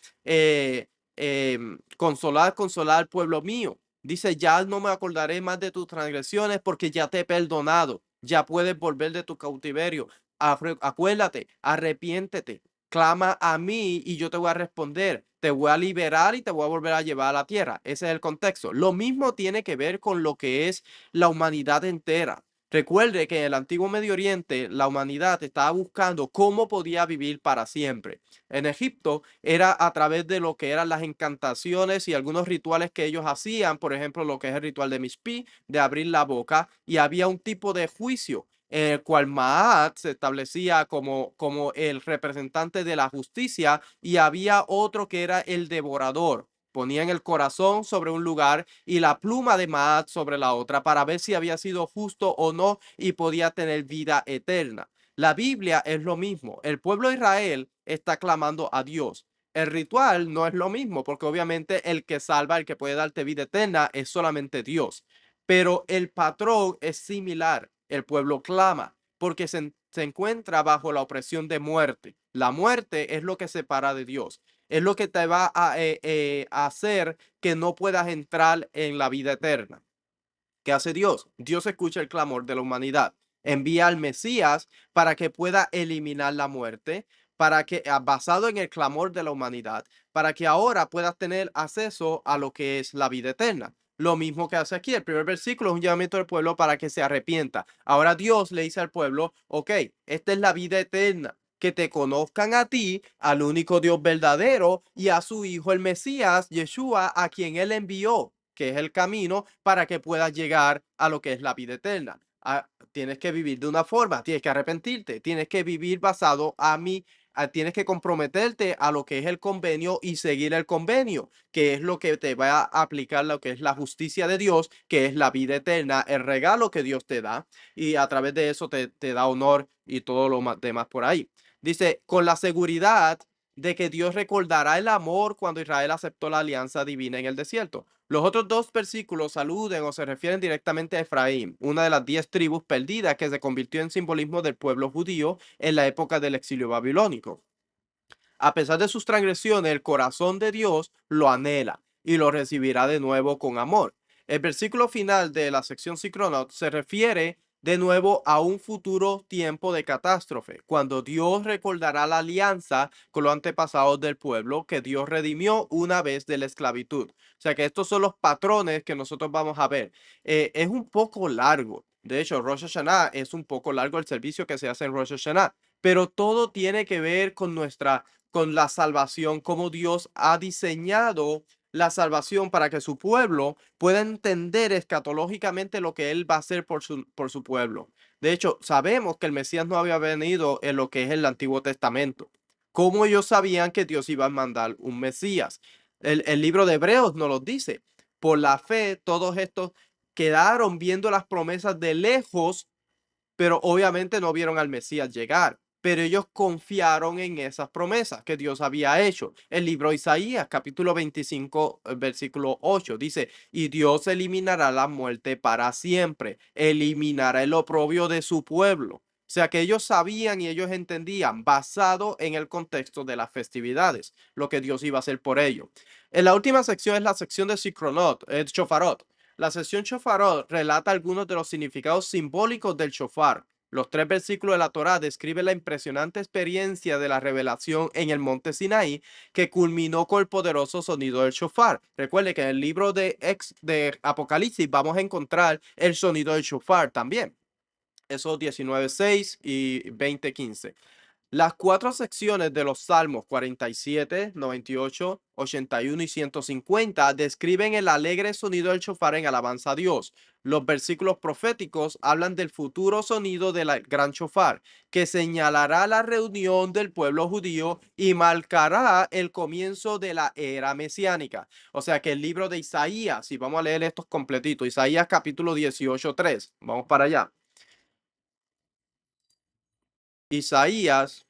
consolad, consolad al pueblo mío. Dice, ya no me acordaré más de tus transgresiones porque ya te he perdonado. Ya puedes volver de tu cautiverio. Acuérdate, arrepiéntete, clama a mí y yo te voy a responder, te voy a liberar y te voy a volver a llevar a la tierra. Ese es el contexto. Lo mismo tiene que ver con lo que es la humanidad entera. Recuerde que en el antiguo Medio Oriente la humanidad estaba buscando cómo podía vivir para siempre. En Egipto era a través de lo que eran las encantaciones y algunos rituales que ellos hacían, por ejemplo, lo que es el ritual de Mishpi, de abrir la boca, y había un tipo de juicio en el cual Maat se establecía como el representante de la justicia y había otro que era el devorador. Ponían el corazón sobre un lugar y la pluma de Maat sobre la otra para ver si había sido justo o no y podía tener vida eterna. La Biblia es lo mismo. El pueblo de Israel está clamando a Dios. El ritual no es lo mismo porque obviamente el que salva, el que puede darte vida eterna es solamente Dios. Pero el patrón es similar. El pueblo clama porque se encuentra bajo la opresión de muerte. La muerte es lo que separa de Dios. Es lo que te va a hacer que no puedas entrar en la vida eterna. ¿Qué hace Dios? Dios escucha el clamor de la humanidad. Envía al Mesías para que pueda eliminar la muerte, para que, basado en el clamor de la humanidad, para que ahora puedas tener acceso a lo que es la vida eterna. Lo mismo que hace aquí. El primer versículo es un llamamiento del pueblo para que se arrepienta. Ahora Dios le dice al pueblo, ok, esta es la vida eterna, que te conozcan a ti, al único Dios verdadero, y a su Hijo el Mesías, Yeshua, a quien él envió, que es el camino para que puedas llegar a lo que es la vida eterna. Tienes que vivir de una forma, tienes que arrepentirte, tienes que vivir basado tienes que comprometerte a lo que es el convenio y seguir el convenio, que es lo que te va a aplicar lo que es la justicia de Dios, que es la vida eterna, el regalo que Dios te da, y a través de eso te da honor y todo lo demás por ahí. Dice, con la seguridad de que Dios recordará el amor cuando Israel aceptó la alianza divina en el desierto. Los otros dos versículos aluden o se refieren directamente a Efraín, una de las 10 tribus perdidas que se convirtió en simbolismo del pueblo judío en la época del exilio babilónico. A pesar de sus transgresiones, el corazón de Dios lo anhela y lo recibirá de nuevo con amor. El versículo final de la sección Sichronot se refiere de nuevo a un futuro tiempo de catástrofe, cuando Dios recordará la alianza con los antepasados del pueblo que Dios redimió una vez de la esclavitud. O sea que estos son los patrones que nosotros vamos a ver. Es un poco largo. De hecho, Rosh Hashanah es un poco largo el servicio que se hace en Rosh Hashanah, pero todo tiene que ver con la salvación, cómo Dios ha diseñado la salvación para que su pueblo pueda entender escatológicamente lo que Él va a hacer por su pueblo. De hecho, sabemos que el Mesías no había venido en lo que es el Antiguo Testamento. ¿Cómo ellos sabían que Dios iba a mandar un Mesías? El libro de Hebreos nos lo dice. Por la fe, todos estos quedaron viendo las promesas de lejos, pero obviamente no vieron al Mesías llegar. Pero ellos confiaron en esas promesas que Dios había hecho. El libro de Isaías, capítulo 25, versículo 8, dice, y Dios eliminará la muerte para siempre, eliminará el oprobio de su pueblo. O sea que ellos sabían y ellos entendían, basado en el contexto de las festividades, lo que Dios iba a hacer por ellos. En la última sección es la sección de Sichronot, Shofarot. La sección Shofarot relata algunos de los significados simbólicos del shofar. Los 3 versículos de la Torá describen la impresionante experiencia de la revelación en el monte Sinaí que culminó con el poderoso sonido del shofar. Recuerde que en el libro de Apocalipsis vamos a encontrar el sonido del shofar también. Esos 19:6 y 20:15. Las 4 secciones de los Salmos 47, 98, 81 y 150 describen el alegre sonido del shofar en alabanza a Dios. Los versículos proféticos hablan del futuro sonido del gran shofar, que señalará la reunión del pueblo judío y marcará el comienzo de la era mesiánica. O sea que el libro de Isaías, y vamos a leer estos completitos, Isaías capítulo 18, 3. Vamos para allá. Isaías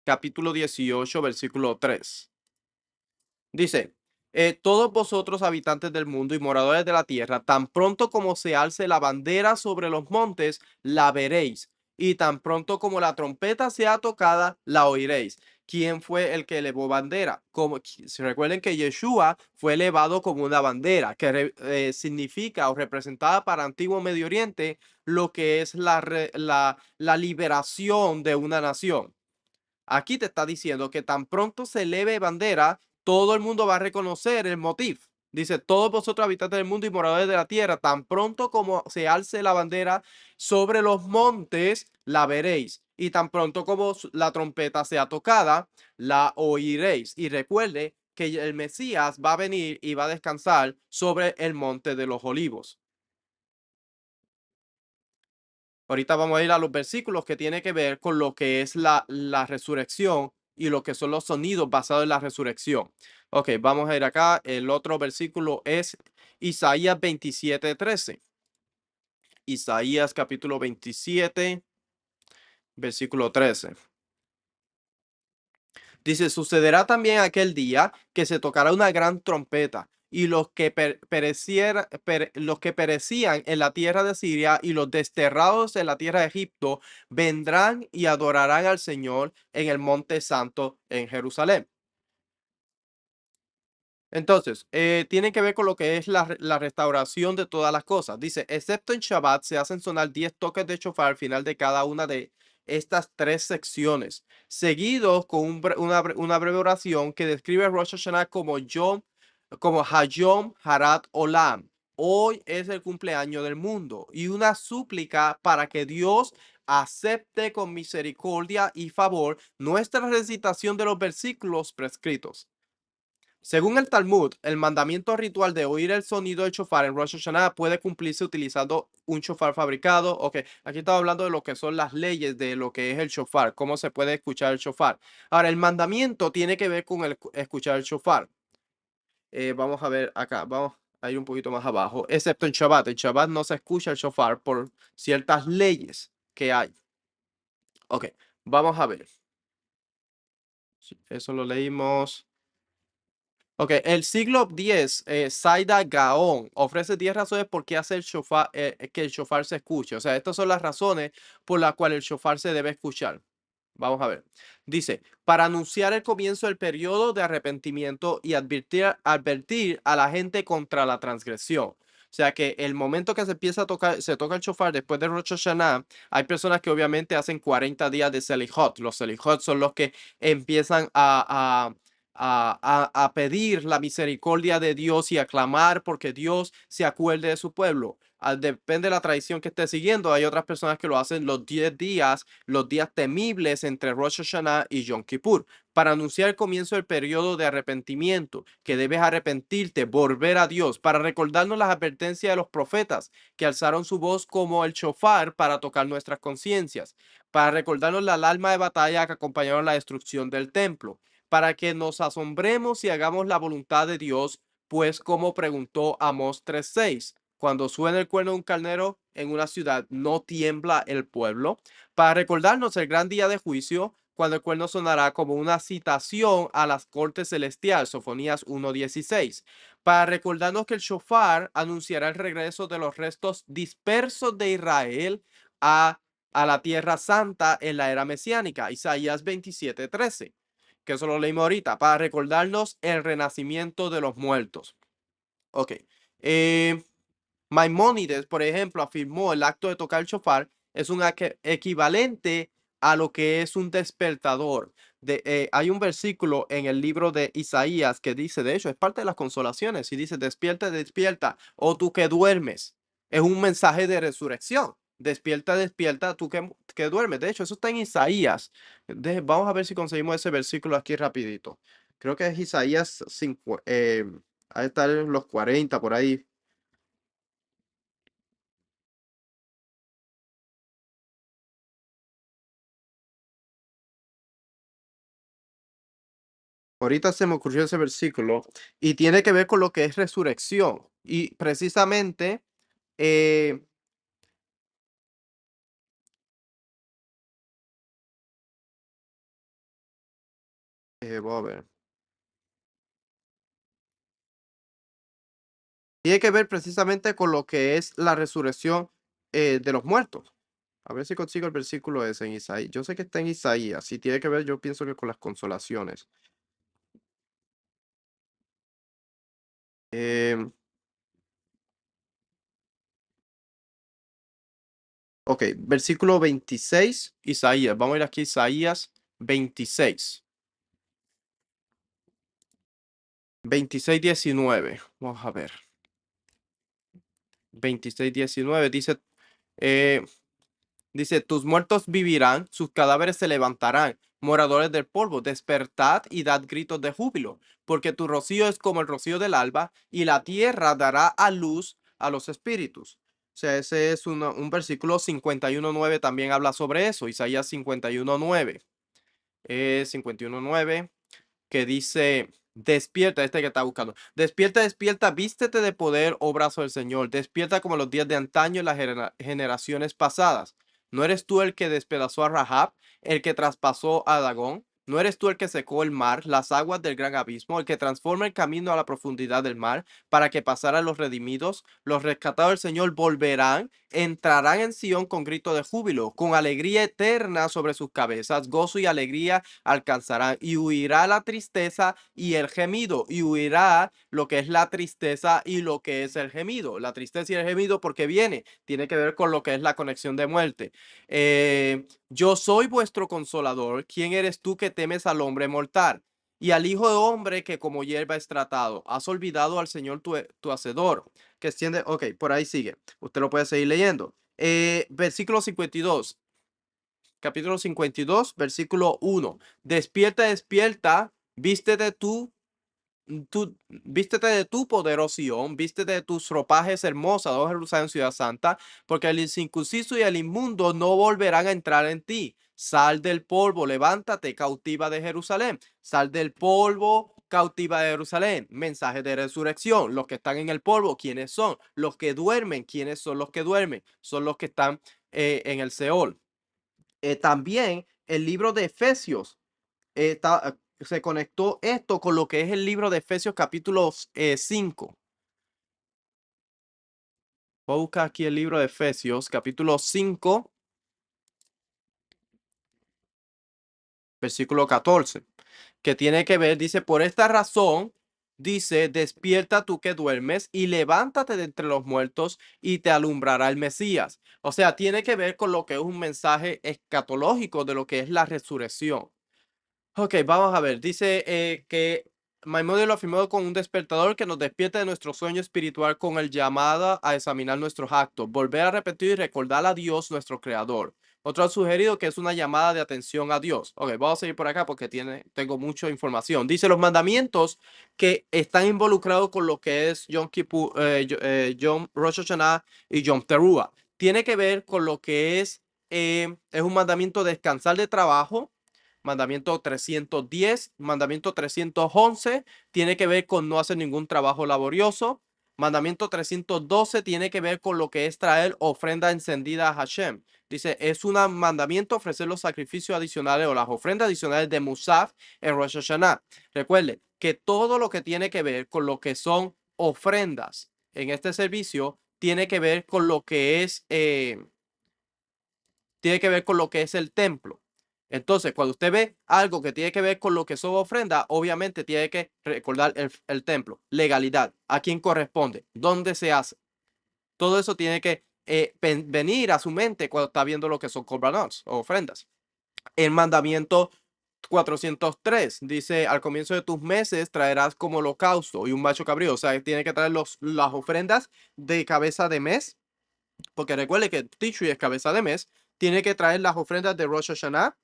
capítulo 18, versículo 3. Dice, todos vosotros habitantes del mundo y moradores de la tierra, tan pronto como se alce la bandera sobre los montes, la veréis, y tan pronto como la trompeta sea tocada, la oiréis. ¿Quién fue el que elevó bandera? Si recuerden que Yeshua fue elevado como una bandera, que significa o representaba para Antiguo Medio Oriente lo que es la liberación de una nación. Aquí te está diciendo que tan pronto se eleve bandera, todo el mundo va a reconocer el motivo. Dice, todos vosotros habitantes del mundo y moradores de la tierra, tan pronto como se alce la bandera sobre los montes, la veréis. Y tan pronto como la trompeta sea tocada, la oiréis. Y recuerde que el Mesías va a venir y va a descansar sobre el monte de los olivos. Ahorita vamos a ir a los versículos que tiene que ver con lo que es la resurrección y lo que son los sonidos basados en la resurrección. Ok, vamos a ir acá. El otro versículo es Isaías 27:13. Isaías capítulo 27, versículo 13. Dice, sucederá también aquel día que se tocará una gran trompeta y los que perecían en la tierra de Siria y los desterrados en la tierra de Egipto vendrán y adorarán al Señor en el monte santo en Jerusalén. Entonces, tiene que ver con lo que es la restauración de todas las cosas. Dice, excepto en Shabbat se hacen sonar 10 toques de shofar al final de cada una de estas 3 secciones, seguidos con una breve oración que describe a Rosh Hashanah como Hayom Harat Olam. Hoy es el cumpleaños del mundo y una súplica para que Dios acepte con misericordia y favor nuestra recitación de los versículos prescritos. Según el Talmud, el mandamiento ritual de oír el sonido del shofar en Rosh Hashanah puede cumplirse utilizando un shofar fabricado. Ok, aquí estamos hablando de lo que son las leyes de lo que es el shofar, cómo se puede escuchar el shofar. Ahora, el mandamiento tiene que ver con el escuchar el shofar. Vamos a ver acá, vamos a ir un poquito más abajo, excepto en Shabbat. En Shabbat no se escucha el shofar por ciertas leyes que hay. Ok, vamos a ver. Sí, eso lo leímos. Ok, el siglo X, Saida Gaon ofrece 10 razones por qué hacer que el shofar se escuche. O sea, estas son las razones por las cuales el shofar se debe escuchar. Vamos a ver. Dice, para anunciar el comienzo del periodo de arrepentimiento y advertir a la gente contra la transgresión. O sea que el momento que se empieza a tocar, se toca el shofar después de Rosh Hashanah, hay personas que obviamente hacen 40 días de Selihot. Los Selihot son los que empiezan a pedir la misericordia de Dios y a clamar porque Dios se acuerde de su pueblo. Depende de la tradición que esté siguiendo. Hay otras personas que lo hacen los 10 días, los días temibles entre Rosh Hashanah y Yom Kippur, para anunciar el comienzo del periodo de arrepentimiento, que debes arrepentirte, volver a Dios, para recordarnos las advertencias de los profetas que alzaron su voz como el shofar para tocar nuestras conciencias, para recordarnos la alarma de batalla que acompañaron la destrucción del templo, para que nos asombremos y hagamos la voluntad de Dios, pues como preguntó Amós 3:6, cuando suena el cuerno de un carnero en una ciudad, ¿no tiembla el pueblo? Para recordarnos el gran día de juicio, cuando el cuerno sonará como una citación a las cortes celestiales, Sofonías 1:16. Para recordarnos que el shofar anunciará el regreso de los restos dispersos de Israel a, a la tierra santa en la era mesiánica, Isaías 27:13, que eso lo leímos ahorita, para recordarnos el renacimiento de los muertos. Ok. Eh, Maimónides, por ejemplo, afirmó el acto de tocar el shofar es un equivalente a lo que es un despertador. Hay un versículo en el libro de Isaías que dice, de hecho, es parte de las consolaciones, y dice, despierta, despierta, oh tú que duermes. Es un mensaje de resurrección. Despierta, despierta, tú que duermes. De hecho, eso está en Isaías. Vamos a ver si conseguimos ese versículo aquí rapidito. Creo que es Isaías 5, ahí están los 40 por ahí. Ahorita se me ocurrió ese versículo y tiene que ver con lo que es resurrección. Y precisamente, eh, voy a ver, tiene que ver precisamente con lo que es la resurrección de los muertos. A ver si consigo el versículo ese en Isaías. Yo sé que está en Isaías y tiene que ver, yo pienso que con las consolaciones. Em, ok, versículo 26, Isaías. Vamos a ir aquí, Isaías 26. 26:19. Vamos a ver. 26:19 dice, eh, dice, tus muertos vivirán, sus cadáveres se levantarán, moradores del polvo, despertad y dad gritos de júbilo, porque tu rocío es como el rocío del alba, y la tierra dará a luz a los espíritus. O sea, ese es un versículo 51:9 también habla sobre eso, Isaías 51:9. 51:9 que dice, despierta, este que está buscando, despierta, despierta, vístete de poder, oh brazo del Señor, despierta como los días de antaño en las generaciones pasadas. ¿No eres tú el que despedazó a Rahab, el que traspasó a Dagón? ¿No eres tú el que secó el mar, las aguas del gran abismo, el que transforma el camino a la profundidad del mar, para que pasaran los redimidos? Los rescatados del Señor volverán, entrarán en Sión con grito de júbilo, con alegría eterna sobre sus cabezas, gozo y alegría alcanzarán, y huirá la tristeza y el gemido, y huirá lo que es la tristeza y lo que es el gemido. La tristeza y el gemido porque tiene que ver con lo que es la conexión de muerte. Yo soy vuestro consolador. ¿Quién eres tú que temes al hombre mortal y al hijo de hombre que como hierba es tratado? Has olvidado al Señor tu hacedor, que extiende, ok, por ahí sigue. Usted lo puede seguir leyendo. Versículo 52, capítulo 52, versículo 1. Despierta, despierta, vístete tú tú vístete de tu poder, oh Sión, vístete de tus ropajes hermosas, oh Jerusalén, ciudad santa, porque el incircunciso y el inmundo no volverán a entrar en ti. Sal del polvo, levántate, cautiva de Jerusalén. Sal del polvo, cautiva de Jerusalén. Mensaje de resurrección. Los que están en el polvo, ¿quiénes son? Los que duermen, ¿quiénes son los que duermen? Son los que están en el Seol. También el libro de Efesios se conectó esto con lo que es el libro de Efesios capítulo 5. Voy a buscar aquí el libro de Efesios capítulo 5, versículo 14, que tiene que ver, dice, por esta razón, dice, despierta tú que duermes y levántate de entre los muertos y te alumbrará el Mesías. O sea, tiene que ver con lo que es un mensaje escatológico de lo que es la resurrección. Ok, vamos a ver. Dice que Maimónides lo afirmó con un despertador que nos despierte de nuestro sueño espiritual con el llamado a examinar nuestros actos, volver a repetir y recordar a Dios, nuestro creador. Otro ha sugerido que es una llamada de atención a Dios. Ok, vamos a seguir por acá porque tengo mucha información. Dice los mandamientos que están involucrados con lo que es Yom Kippur, Rosh Hashanah y Yom Teruah. Tiene que ver con lo que es un mandamiento de descansar de trabajo. Mandamiento 310, mandamiento 311 tiene que ver con no hacer ningún trabajo laborioso. Mandamiento 312 tiene que ver con lo que es traer ofrenda encendida a Hashem. Dice, es un mandamiento ofrecer los sacrificios adicionales o las ofrendas adicionales de Musaf en Rosh Hashanah. Recuerde que todo lo que tiene que ver con lo que son ofrendas en este servicio tiene que ver con lo que es el templo. Entonces, cuando usted ve algo que tiene que ver con lo que son ofrendas, obviamente tiene que recordar el templo, legalidad, a quién corresponde, dónde se hace. Todo eso tiene que venir a su mente cuando está viendo lo que son korbanot o ofrendas. El mandamiento 403 dice, al comienzo de tus meses traerás como holocausto y un macho cabrío. O sea, tiene que traer las ofrendas de cabeza de mes, porque recuerde que Tishri es cabeza de mes. Tiene que traer las ofrendas de Rosh Hashanah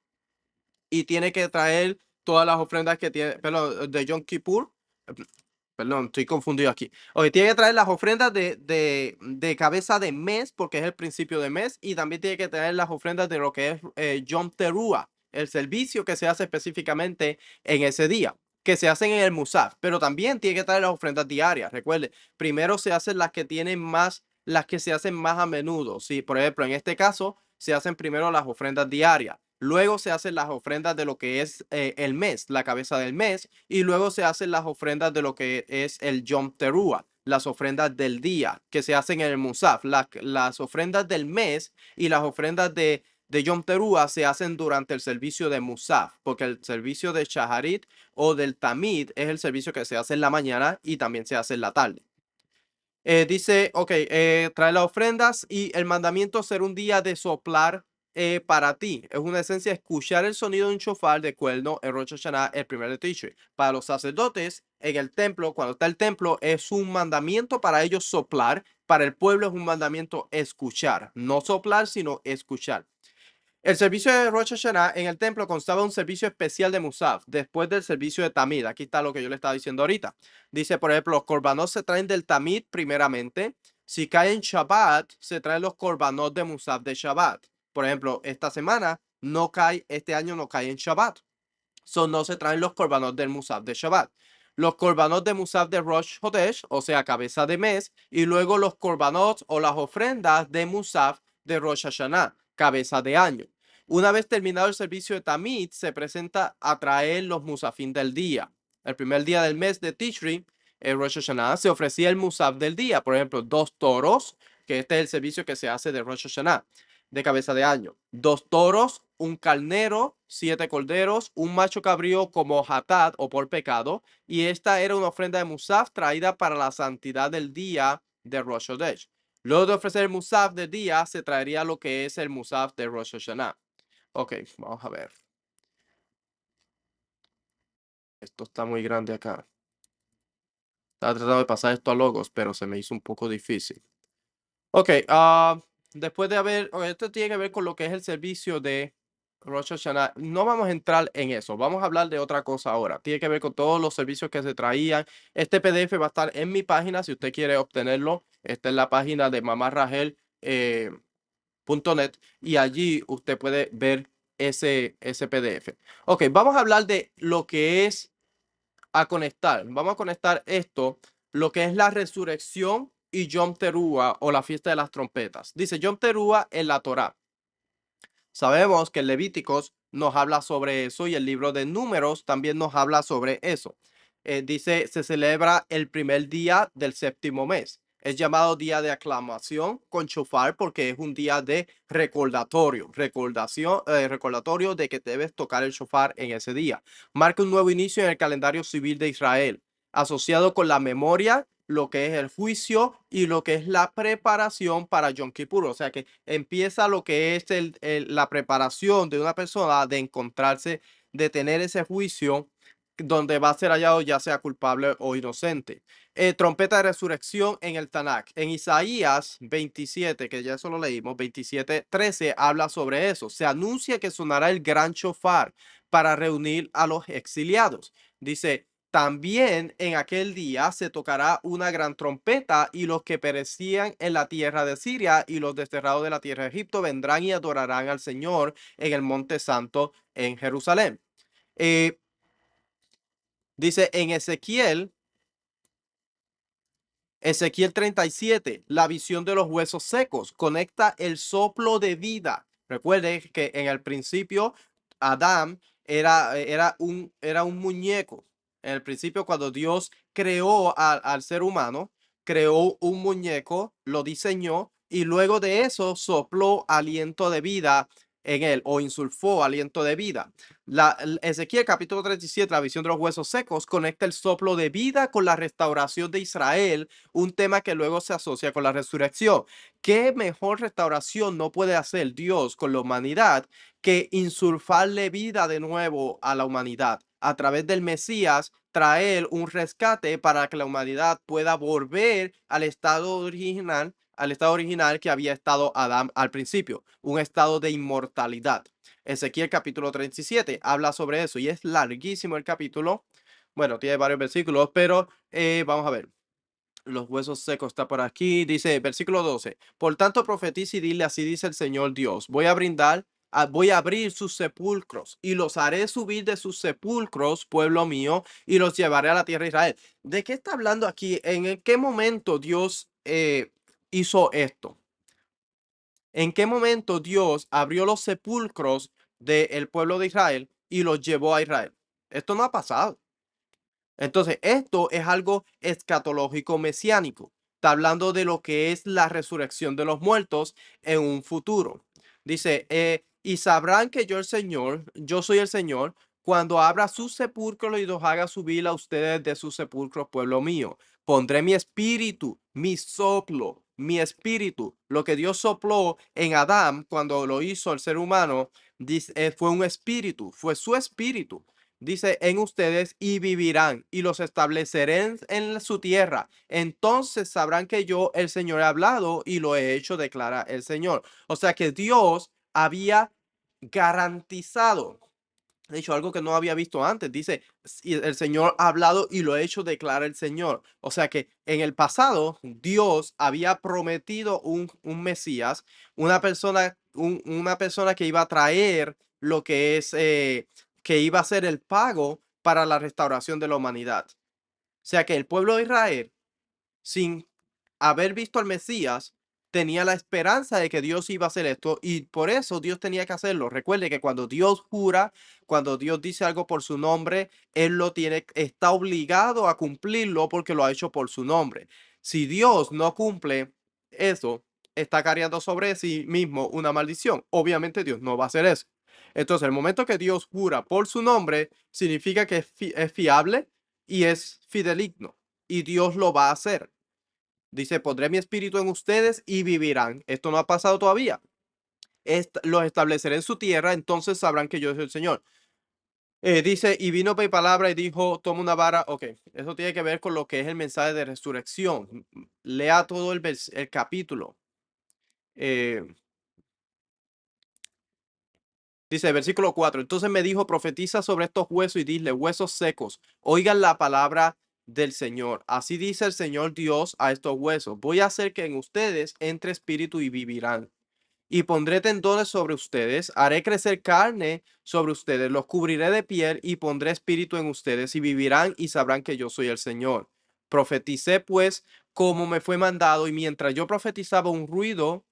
y tiene que traer todas las ofrendas que tiene, perdón, de Yom Kippur. Perdón, estoy confundido aquí. Oye, tiene que traer las ofrendas de cabeza de mes, porque es el principio de mes, y también tiene que traer las ofrendas de lo que es Yom Teruah, el servicio que se hace específicamente en ese día, que se hacen en el Musaf, pero también tiene que traer las ofrendas diarias. Recuerde, primero se hacen las que tienen más, las que se hacen más a menudo. Sí, por ejemplo, en este caso, se hacen primero las ofrendas diarias. Luego se hacen las ofrendas de lo que es el mes, la cabeza del mes, y luego se hacen las ofrendas de lo que es el Yom Teruah, las ofrendas del día que se hacen en el Musaf. Las ofrendas del mes y las ofrendas de Yom Teruah se hacen durante el servicio de Musaf, porque el servicio de Shaharit o del Tamid es el servicio que se hace en la mañana y también se hace en la tarde. Dice, ok, trae las ofrendas y el mandamiento será un día de soplar para ti. Es una esencia escuchar el sonido de un shofar de cuerno en Rosh Hashanah, el primer de Tishrei. Para los sacerdotes en el templo, cuando está el templo, es un mandamiento para ellos soplar. Para el pueblo es un mandamiento escuchar. No soplar, sino escuchar. El servicio de Rosh Hashanah en el templo constaba de un servicio especial de Musaf, después del servicio de Tamid. Aquí está lo que yo le estaba diciendo ahorita. Dice, por ejemplo, los korbanot se traen del Tamid primeramente. Si cae en Shabbat, se traen los korbanot de Musaf de Shabbat. Por ejemplo, esta semana no cae, este año no cae en Shabbat. No se traen los korbanot del Musaf de Shabbat. Los korbanot de Musaf de Rosh Hodesh, o sea, cabeza de mes, y luego los korbanot o las ofrendas de Musaf de Rosh Hashanah, cabeza de año. Una vez terminado el servicio de Tamid, se presenta a traer los musafín del día. El primer día del mes de Tishri, el Rosh Hashanah, se ofrecía el musaf del día. Por ejemplo, 2 toros, que este es el servicio que se hace de Rosh Hashanah, de cabeza de año. 2 toros, un carnero, 7 corderos, un macho cabrío como hatat o por pecado. Y esta era una ofrenda de musaf traída para la santidad del día de Rosh Hodesh. Luego de ofrecer el musaf del día, se traería lo que es el musaf de Rosh Hashanah. Ok, vamos a ver. Esto está muy grande acá. Estaba tratando de pasar esto a logos, pero se me hizo un poco difícil. Ok, después de haber, esto tiene que ver con lo que es el servicio de Rosh Hashanah, no vamos a entrar en eso, vamos a hablar de otra cosa ahora. Tiene que ver con todos los servicios que se traían. Este PDF va a estar en mi página si usted quiere obtenerlo. Está en la página de mamarragel.net y allí usted puede ver ese PDF. Ok, vamos a hablar de lo que es a conectar. Vamos a conectar esto, lo que es la resurrección y Yom Teruah o la fiesta de las trompetas. Dice Yom Teruah en la Torá. Sabemos que el Levíticos nos habla sobre eso y el libro de Números también nos habla sobre eso. Dice, se celebra el primer día del séptimo mes. Es llamado día de aclamación con shofar porque es un día de recordatorio de que debes tocar el shofar en ese día. Marca un nuevo inicio en el calendario civil de Israel, asociado con la memoria, lo que es el juicio y lo que es la preparación para Yom Kippur. O sea que empieza lo que es la preparación de una persona de encontrarse, de tener ese juicio donde va a ser hallado ya sea culpable o inocente. Trompeta de resurrección en el Tanakh. En Isaías 27, que ya eso lo leímos, 27:13, habla sobre eso. Se anuncia que sonará el gran shofar para reunir a los exiliados. Dice, también en aquel día se tocará una gran trompeta y los que perecían en la tierra de Siria y los desterrados de la tierra de Egipto vendrán y adorarán al Señor en el monte santo en Jerusalén. Eh, Dice en Ezequiel 37, la visión de los huesos secos, conecta el soplo de vida. Recuerde que en el principio Adán era un muñeco. En el principio, cuando Dios creó al ser humano, creó un muñeco, lo diseñó y luego de eso sopló aliento de vida en él o insulfó aliento de vida. Ezequiel capítulo 37, la visión de los huesos secos, conecta el soplo de vida con la restauración de Israel, un tema que luego se asocia con la resurrección. ¿Qué mejor restauración no puede hacer Dios con la humanidad que insulfarle vida de nuevo a la humanidad? A través del Mesías, traer un rescate para que la humanidad pueda volver al estado original que había estado Adán al principio, un estado de inmortalidad. Ezequiel capítulo 37 habla sobre eso y es larguísimo el capítulo. Bueno, tiene varios versículos, pero vamos a ver. Los huesos secos está por aquí. Dice, versículo 12. Por tanto, profetiza y dile, así dice el Señor Dios. Voy a abrir sus sepulcros y los haré subir de sus sepulcros, pueblo mío, y los llevaré a la tierra de Israel. ¿De qué está hablando aquí? ¿En qué momento Dios hizo esto? ¿En qué momento Dios abrió los sepulcros del pueblo de Israel y los llevó a Israel? Esto no ha pasado. Entonces, esto es algo escatológico mesiánico. Está hablando de lo que es la resurrección de los muertos en un futuro. Dice, y sabrán que yo soy el Señor, cuando abra sus sepulcros y los haga subir a ustedes de sus sepulcros, pueblo mío. Pondré mi espíritu. Lo que Dios sopló en Adán cuando lo hizo el ser humano, fue un espíritu, fue su espíritu. Dice en ustedes y vivirán y los estableceré en su tierra. Entonces sabrán que yo, el Señor, he hablado y lo he hecho, declara el Señor. O sea que Dios había garantizado, de hecho, algo que no había visto antes. Dice, "Y el Señor ha hablado y lo ha hecho, declara el Señor". O sea que en el pasado Dios había prometido un Mesías, una persona que iba a traer lo que es, que iba a ser el pago para la restauración de la humanidad. O sea que el pueblo de Israel, sin haber visto al Mesías, tenía la esperanza de que Dios iba a hacer esto y por eso Dios tenía que hacerlo. Recuerde que cuando Dios jura, cuando Dios dice algo por su nombre, Él está obligado a cumplirlo porque lo ha hecho por su nombre. Si Dios no cumple eso, está cargando sobre sí mismo una maldición. Obviamente Dios no va a hacer eso. Entonces, el momento que Dios jura por su nombre, significa que es fiable y es fideligno y Dios lo va a hacer. Dice, pondré mi espíritu en ustedes y vivirán. Esto no ha pasado todavía. Los estableceré en su tierra, entonces sabrán que yo soy el Señor. Dice, y vino por palabra y dijo, toma una vara. Ok, eso tiene que ver con lo que es el mensaje de resurrección. Lea todo el capítulo. Eh, Dice, versículo 4. Entonces me dijo, profetiza sobre estos huesos y dile, huesos secos, oigan la palabra del Señor. Así dice el Señor Dios a estos huesos. Voy a hacer que en ustedes entre espíritu y vivirán. Y pondré tendones sobre ustedes, haré crecer carne sobre ustedes, los cubriré de piel y pondré espíritu en ustedes y vivirán y sabrán que yo soy el Señor. Profeticé pues como me fue mandado y mientras yo profetizaba un ruido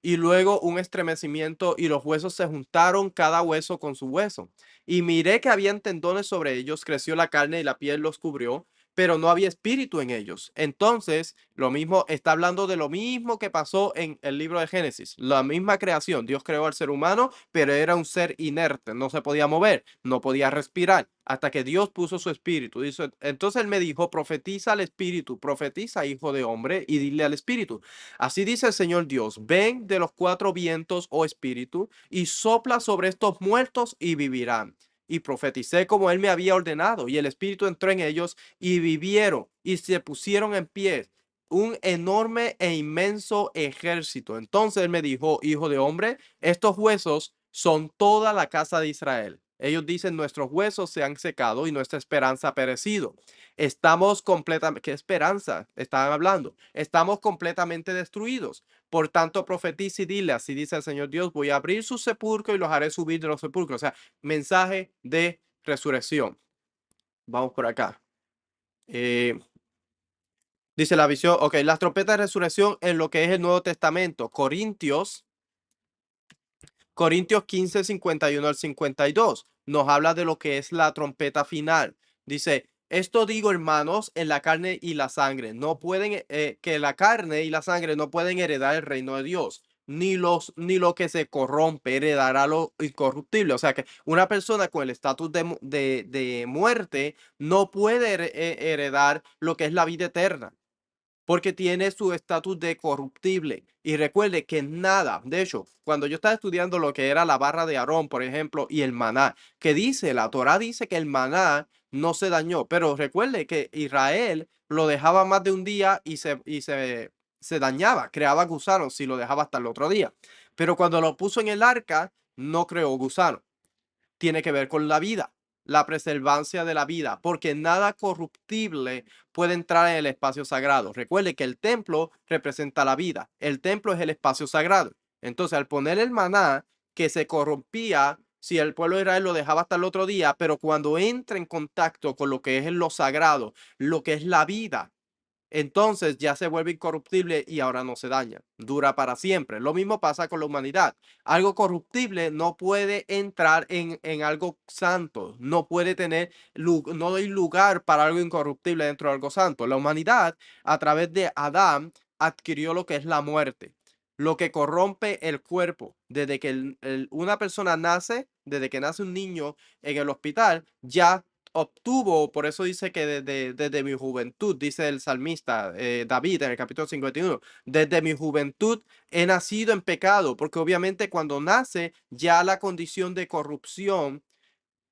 y luego un estremecimiento y los huesos se juntaron cada hueso con su hueso. Y miré que habían tendones sobre ellos, creció la carne y la piel los cubrió, pero no había espíritu en ellos. Entonces, lo mismo está hablando de lo mismo que pasó en el libro de Génesis, la misma creación. Dios creó al ser humano, pero era un ser inerte, no se podía mover, no podía respirar, hasta que Dios puso su espíritu. Entonces él me dijo, profetiza al espíritu, profetiza, hijo de hombre, y dile al espíritu. Así dice el Señor Dios, ven de los cuatro vientos, oh espíritu, y sopla sobre estos muertos y vivirán. Y profeticé como él me había ordenado, y el espíritu entró en ellos y vivieron y se pusieron en pie un enorme e inmenso ejército. Entonces él me dijo, hijo de hombre, estos huesos son toda la casa de Israel. Ellos dicen, nuestros huesos se han secado y nuestra esperanza ha perecido. Estamos completamente, ¿qué esperanza estaban hablando? Estamos completamente destruidos. Por tanto, profetiza y dile, así dice el Señor Dios, voy a abrir sus sepulcros y los haré subir de los sepulcros. O sea, mensaje de resurrección. Vamos por acá. Eh, Dice la visión, ok, las trompetas de resurrección en lo que es el Nuevo Testamento. Corintios 15, 51 al 52. Nos habla de lo que es la trompeta final. Dice, esto digo, hermanos, en la carne y la sangre. No pueden, que la carne y la sangre no pueden heredar el reino de Dios. Ni lo que se corrompe heredará lo incorruptible. O sea que una persona con el estatus de muerte no puede heredar lo que es la vida eterna porque tiene su estatus de corruptible. Y recuerde que nada, de hecho, cuando yo estaba estudiando lo que era la barra de Aarón, por ejemplo, y el maná, que dice, la Torá dice que el maná no se dañó, pero recuerde que Israel lo dejaba más de un día y se dañaba, creaba gusanos si lo dejaba hasta el otro día. Pero cuando lo puso en el arca, no creó gusanos. Tiene que ver con la vida, la preservancia de la vida, porque nada corruptible puede entrar en el espacio sagrado. Recuerde que el templo representa la vida, el templo es el espacio sagrado. Entonces, al poner el maná que se corrompía, si el pueblo de Israel lo dejaba hasta el otro día, pero cuando entra en contacto con lo que es lo sagrado, lo que es la vida, entonces ya se vuelve incorruptible y ahora no se daña, dura para siempre. Lo mismo pasa con la humanidad. Algo corruptible no puede entrar en algo santo, no puede tener, no hay lugar para algo incorruptible dentro de algo santo. La humanidad, a través de Adán, adquirió lo que es la muerte, lo que corrompe el cuerpo. Desde que una persona nace, desde que nace un niño en el hospital, ya obtuvo, por eso dice que desde mi juventud, dice el salmista David en el capítulo 51, desde mi juventud he nacido en pecado, porque obviamente cuando nace ya la condición de corrupción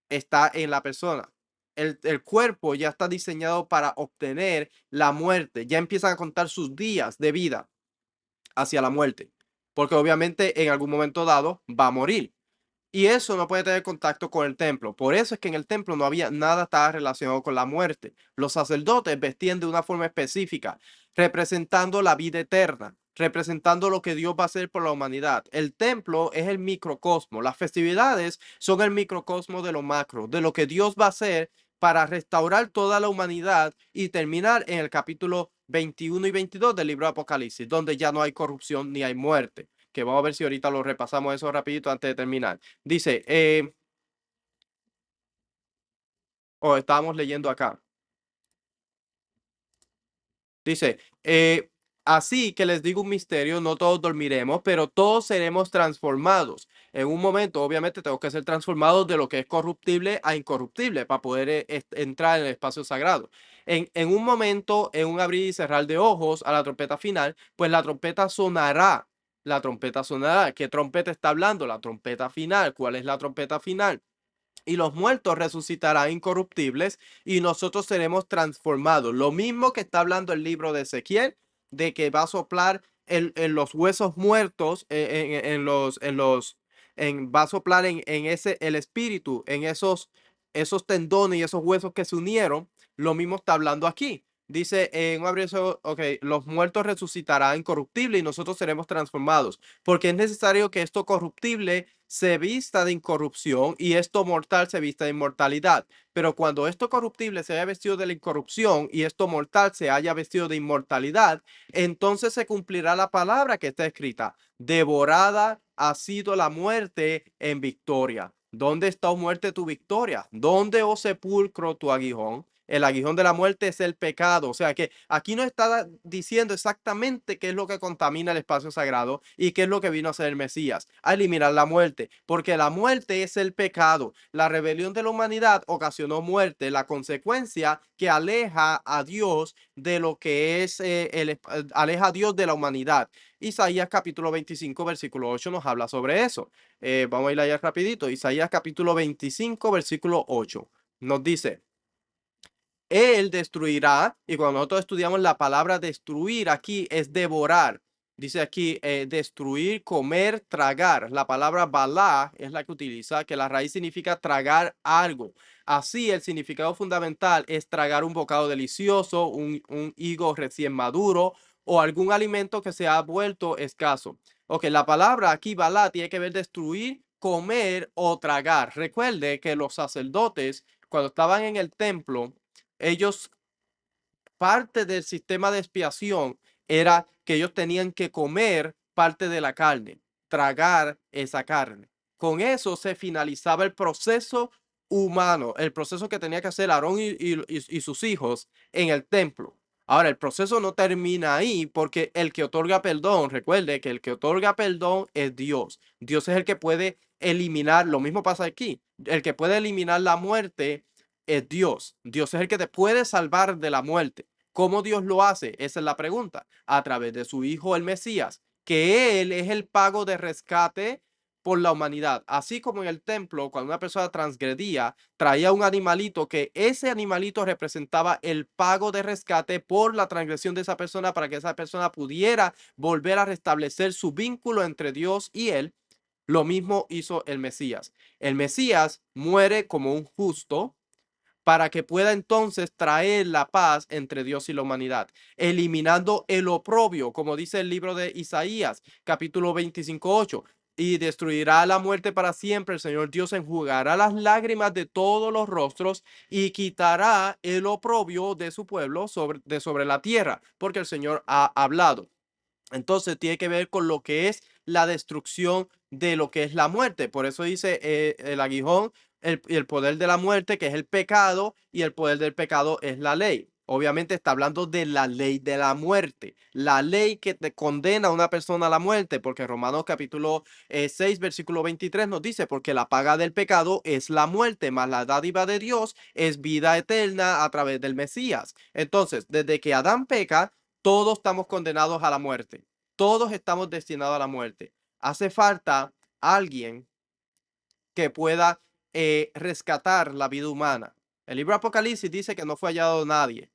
está en la persona. El cuerpo ya está diseñado para obtener la muerte, ya empiezan a contar sus días de vida hacia la muerte, porque obviamente en algún momento dado va a morir. Y eso no puede tener contacto con el templo. Por eso es que en el templo no había nada estaba relacionado con la muerte. Los sacerdotes vestían de una forma específica, representando la vida eterna, representando lo que Dios va a hacer por la humanidad. El templo es el microcosmo. Las festividades son el microcosmo de lo macro, de lo que Dios va a hacer para restaurar toda la humanidad y terminar en el capítulo 21 y 22 del libro de Apocalipsis, donde ya no hay corrupción ni hay muerte, que vamos a ver si ahorita lo repasamos eso rapidito antes de terminar. Dice, estábamos leyendo acá. Dice, así que les digo un misterio, no todos dormiremos, pero todos seremos transformados. En un momento, obviamente, tengo que ser transformados de lo que es corruptible a incorruptible para poder entrar en el espacio sagrado. En un momento, en un abrir y cerrar de ojos a la trompeta final, pues la trompeta sonará. La trompeta sonará. ¿Qué trompeta está hablando? La trompeta final. ¿Cuál es la trompeta final? Y los muertos resucitarán incorruptibles y nosotros seremos transformados. Lo mismo que está hablando el libro de Ezequiel, de que va a soplar en los huesos muertos, en va a soplar en ese, el espíritu, en esos tendones y esos huesos que se unieron. Lo mismo está hablando aquí. Dice en un abrazo, ok, los muertos resucitarán incorruptible y nosotros seremos transformados, porque es necesario que esto corruptible se vista de incorrupción y esto mortal se vista de inmortalidad. Pero cuando esto corruptible se haya vestido de la incorrupción y esto mortal se haya vestido de inmortalidad, entonces se cumplirá la palabra que está escrita: devorada ha sido la muerte en victoria. ¿Dónde está, oh muerte, tu victoria? ¿Dónde, oh sepulcro, tu aguijón? El aguijón de la muerte es el pecado. O sea que aquí no está diciendo exactamente qué es lo que contamina el espacio sagrado y qué es lo que vino a hacer el Mesías, a eliminar la muerte, porque la muerte es el pecado. La rebelión de la humanidad ocasionó muerte, la consecuencia que aleja a Dios de lo que es, aleja a Dios de la humanidad. Isaías capítulo 25, versículo 8 nos habla sobre eso. Vamos a ir allá rapidito. Isaías capítulo 25, versículo 8 nos dice: Él destruirá, y cuando nosotros estudiamos la palabra destruir aquí es devorar. Dice aquí destruir, comer, tragar. La palabra balá es la que utiliza, que la raíz significa tragar algo. Así, el significado fundamental es tragar un bocado delicioso, un higo recién maduro o algún alimento que se ha vuelto escaso. Ok, la palabra aquí balá tiene que ver destruir, comer o tragar. Recuerde que los sacerdotes, cuando estaban en el templo, ellos, parte del sistema de expiación era que ellos tenían que comer parte de la carne, tragar esa carne. Con eso se finalizaba el proceso humano, el proceso que tenía que hacer Aarón y sus hijos en el templo. Ahora, el proceso no termina ahí, porque el que otorga perdón, recuerde que el que otorga perdón es Dios. Dios es el que puede eliminar, lo mismo pasa aquí, el que puede eliminar la muerte es Dios. Dios es el que te puede salvar de la muerte. ¿Cómo Dios lo hace? Esa es la pregunta. A través de su Hijo, el Mesías, que Él es el pago de rescate por la humanidad. Así como en el templo, cuando una persona transgredía, traía un animalito, que ese animalito representaba el pago de rescate por la transgresión de esa persona, para que esa persona pudiera volver a restablecer su vínculo entre Dios y él. Lo mismo hizo el Mesías. El Mesías muere como un justo, para que pueda entonces traer la paz entre Dios y la humanidad, eliminando el oprobio, como dice el libro de Isaías, capítulo 25:8. Y destruirá la muerte para siempre. El Señor Dios enjugará las lágrimas de todos los rostros y quitará el oprobio de su pueblo sobre la tierra, porque el Señor ha hablado. Entonces tiene que ver con lo que es la destrucción de lo que es la muerte. Por eso dice el aguijón, el poder de la muerte, que es el pecado, y el poder del pecado es la ley. Obviamente está hablando de la ley de la muerte, la ley que te condena a una persona a la muerte, porque Romanos capítulo 6, versículo 23 nos dice: porque la paga del pecado es la muerte, mas la dádiva de Dios es vida eterna a través del Mesías. Entonces, desde que Adán peca, todos estamos condenados a la muerte. Todos estamos destinados a la muerte. Hace falta alguien que pueda rescatar la vida humana. El libro Apocalipsis dice que no fue hallado nadie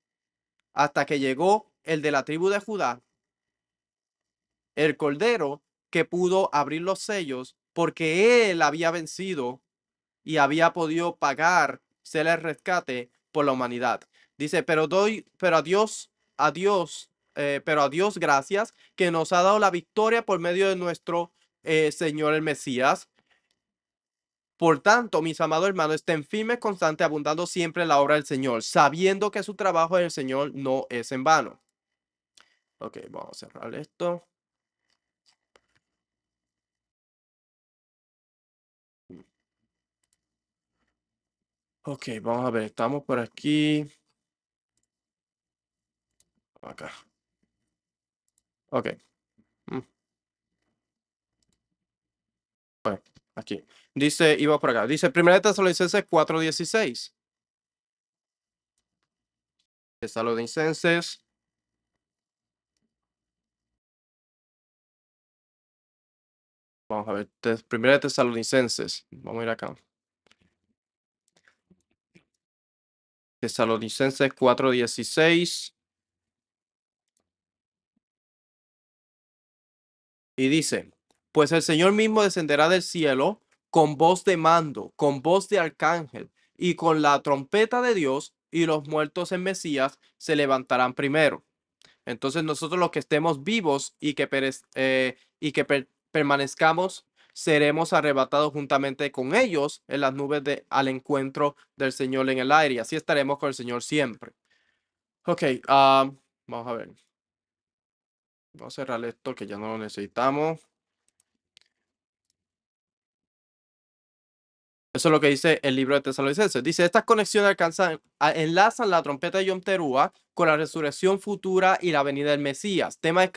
hasta que llegó el de la tribu de Judá, el Cordero, que pudo abrir los sellos, porque él había vencido y había podido pagar, ser el rescate por la humanidad. Dice: pero pero a Dios gracias, que nos ha dado la victoria por medio de nuestro Señor el Mesías. Por tanto, mis amados hermanos, estén firmes, constantes, abundando siempre en la obra del Señor, sabiendo que su trabajo en el Señor no es en vano. Ok, vamos a cerrar esto. Ok, vamos a ver, estamos por aquí. Acá. Ok. mm, bueno, aquí. Dice, iba por acá. Dice 1 Tesalonicenses 4:16. Tesalonicenses. Vamos a ver. 1 Tesalonicenses. Vamos a ir acá. Tesalonicenses 4:16. Y dice: Pues el Señor mismo descenderá del cielo con voz de mando, con voz de arcángel y con la trompeta de Dios, y los muertos en Mesías se levantarán primero. Entonces nosotros los que estemos vivos y que, permanezcamos, seremos arrebatados juntamente con ellos en las nubes al encuentro del Señor en el aire. Y así estaremos con el Señor siempre. Ok, vamos a ver. Vamos a cerrar esto que ya no lo necesitamos. Eso es lo que dice el libro de Tesalonicenses. Dice, estas conexiones enlazan la trompeta de Yom Teruah con la resurrección futura y la venida del Mesías. Temas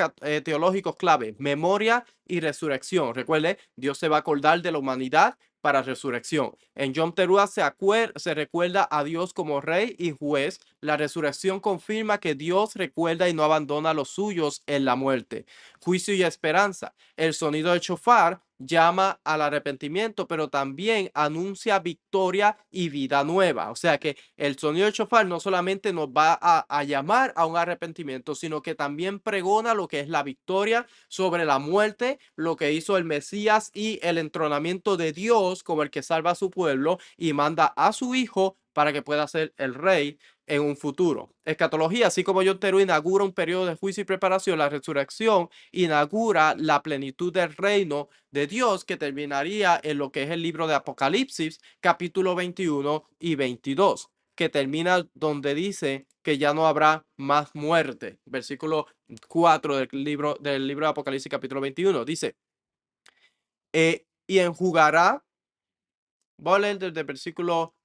teológicos clave, memoria y resurrección. Recuerde, Dios se va a acordar de la humanidad para resurrección. En Yom Teruah se recuerda a Dios como rey y juez. La resurrección confirma que Dios recuerda y no abandona a los suyos en la muerte. Juicio y esperanza. El sonido del shofar llama al arrepentimiento, pero también anuncia victoria y vida nueva. O sea que el sonido del shofar no solamente nos va a llamar a un arrepentimiento, sino que también pregona lo que es la victoria sobre la muerte, lo que hizo el Mesías y el entronamiento de Dios como el que salva a su pueblo y manda a su hijo para que pueda ser el rey en un futuro. Escatología, así como Yom Teruah inaugura un periodo de juicio y preparación, la resurrección inaugura la plenitud del reino de Dios, que terminaría en lo que es el libro de Apocalipsis, capítulo 21 y 22, que termina donde dice que ya no habrá más muerte. Versículo 4 del libro de Apocalipsis, capítulo 21, dice, y enjugará. Voy a leer desde el versículo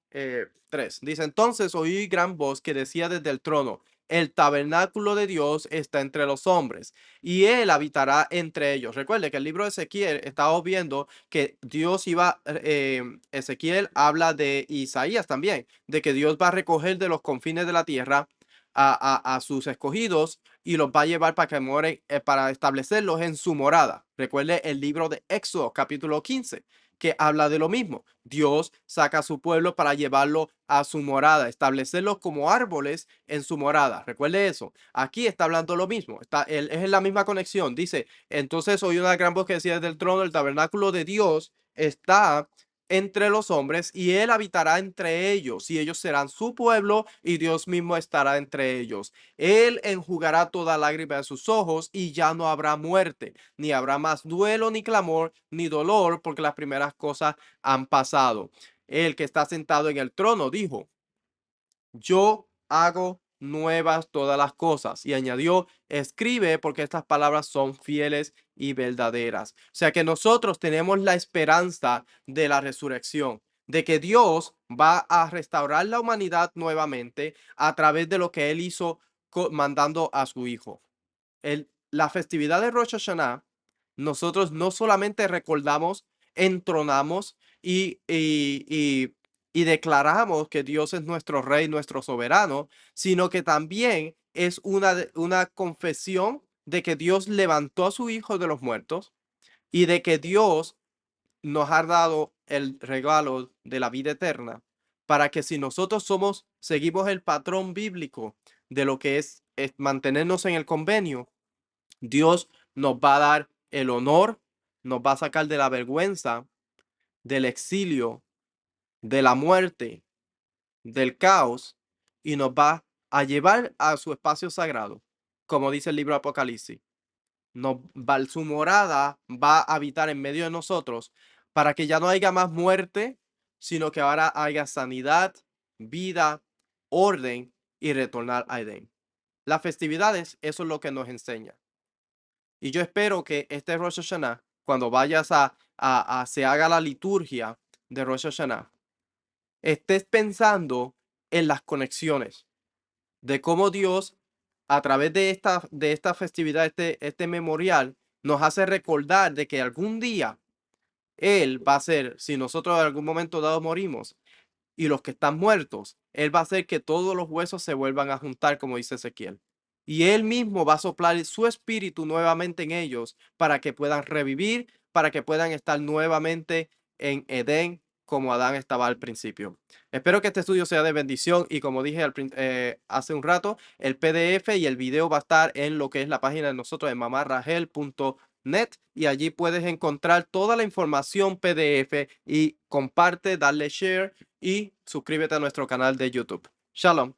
3. Dice, entonces oí gran voz que decía desde el trono, el tabernáculo de Dios está entre los hombres y él habitará entre ellos. Recuerde que el libro de Ezequiel, estamos viendo que Dios Ezequiel habla de Isaías también, de que Dios va a recoger de los confines de la tierra a sus escogidos y los va a llevar para que moren, para establecerlos en su morada. Recuerde el libro de Éxodo, capítulo 15, que habla de lo mismo. Dios saca a su pueblo para llevarlo a su morada, establecerlos como árboles en su morada. Recuerde eso. Aquí está hablando lo mismo. Es en la misma conexión. Dice, entonces oí una gran voz que decía desde el trono, el tabernáculo de Dios está entre los hombres y él habitará entre ellos y ellos serán su pueblo y Dios mismo estará entre ellos. Él enjugará toda lágrima de sus ojos y ya no habrá muerte, ni habrá más duelo, ni clamor, ni dolor, porque las primeras cosas han pasado. El que está sentado en el trono dijo, yo hago nuevas todas las cosas. Y añadió, escribe porque estas palabras son fieles y verdaderas. O sea que nosotros tenemos la esperanza de la resurrección, de que Dios va a restaurar la humanidad nuevamente a través de lo que él hizo mandando a su hijo. La festividad de Rosh Hashanah, nosotros no solamente recordamos, entronamos y declaramos que Dios es nuestro rey, nuestro soberano, sino que también es una confesión de que Dios levantó a su hijo de los muertos y de que Dios nos ha dado el regalo de la vida eterna para que si nosotros seguimos el patrón bíblico de lo que es mantenernos en el convenio, Dios nos va a dar el honor, nos va a sacar de la vergüenza, del exilio, de la muerte, del caos y nos va a llevar a su espacio sagrado, como dice el libro de Apocalipsis. Su morada va a habitar en medio de nosotros para que ya no haya más muerte, sino que ahora haya sanidad, vida, orden y retornar a Edén. Las festividades, eso es lo que nos enseña. Y yo espero que este Rosh Hashanah, cuando vayas se haga la liturgia de Rosh Hashanah, estés pensando en las conexiones, de cómo Dios, a través de esta festividad, este memorial, nos hace recordar de que algún día Él va a ser, si nosotros en algún momento dado morimos, y los que están muertos, Él va a hacer que todos los huesos se vuelvan a juntar, como dice Ezequiel. Y Él mismo va a soplar su espíritu nuevamente en ellos para que puedan revivir, para que puedan estar nuevamente en Edén como Adán estaba al principio. Espero que este estudio sea de bendición y como dije hace un rato, el PDF y el video va a estar en lo que es la página de nosotros de mamarragel.net. net y allí puedes encontrar toda la información PDF y comparte, dale share y suscríbete a nuestro canal de YouTube. Shalom.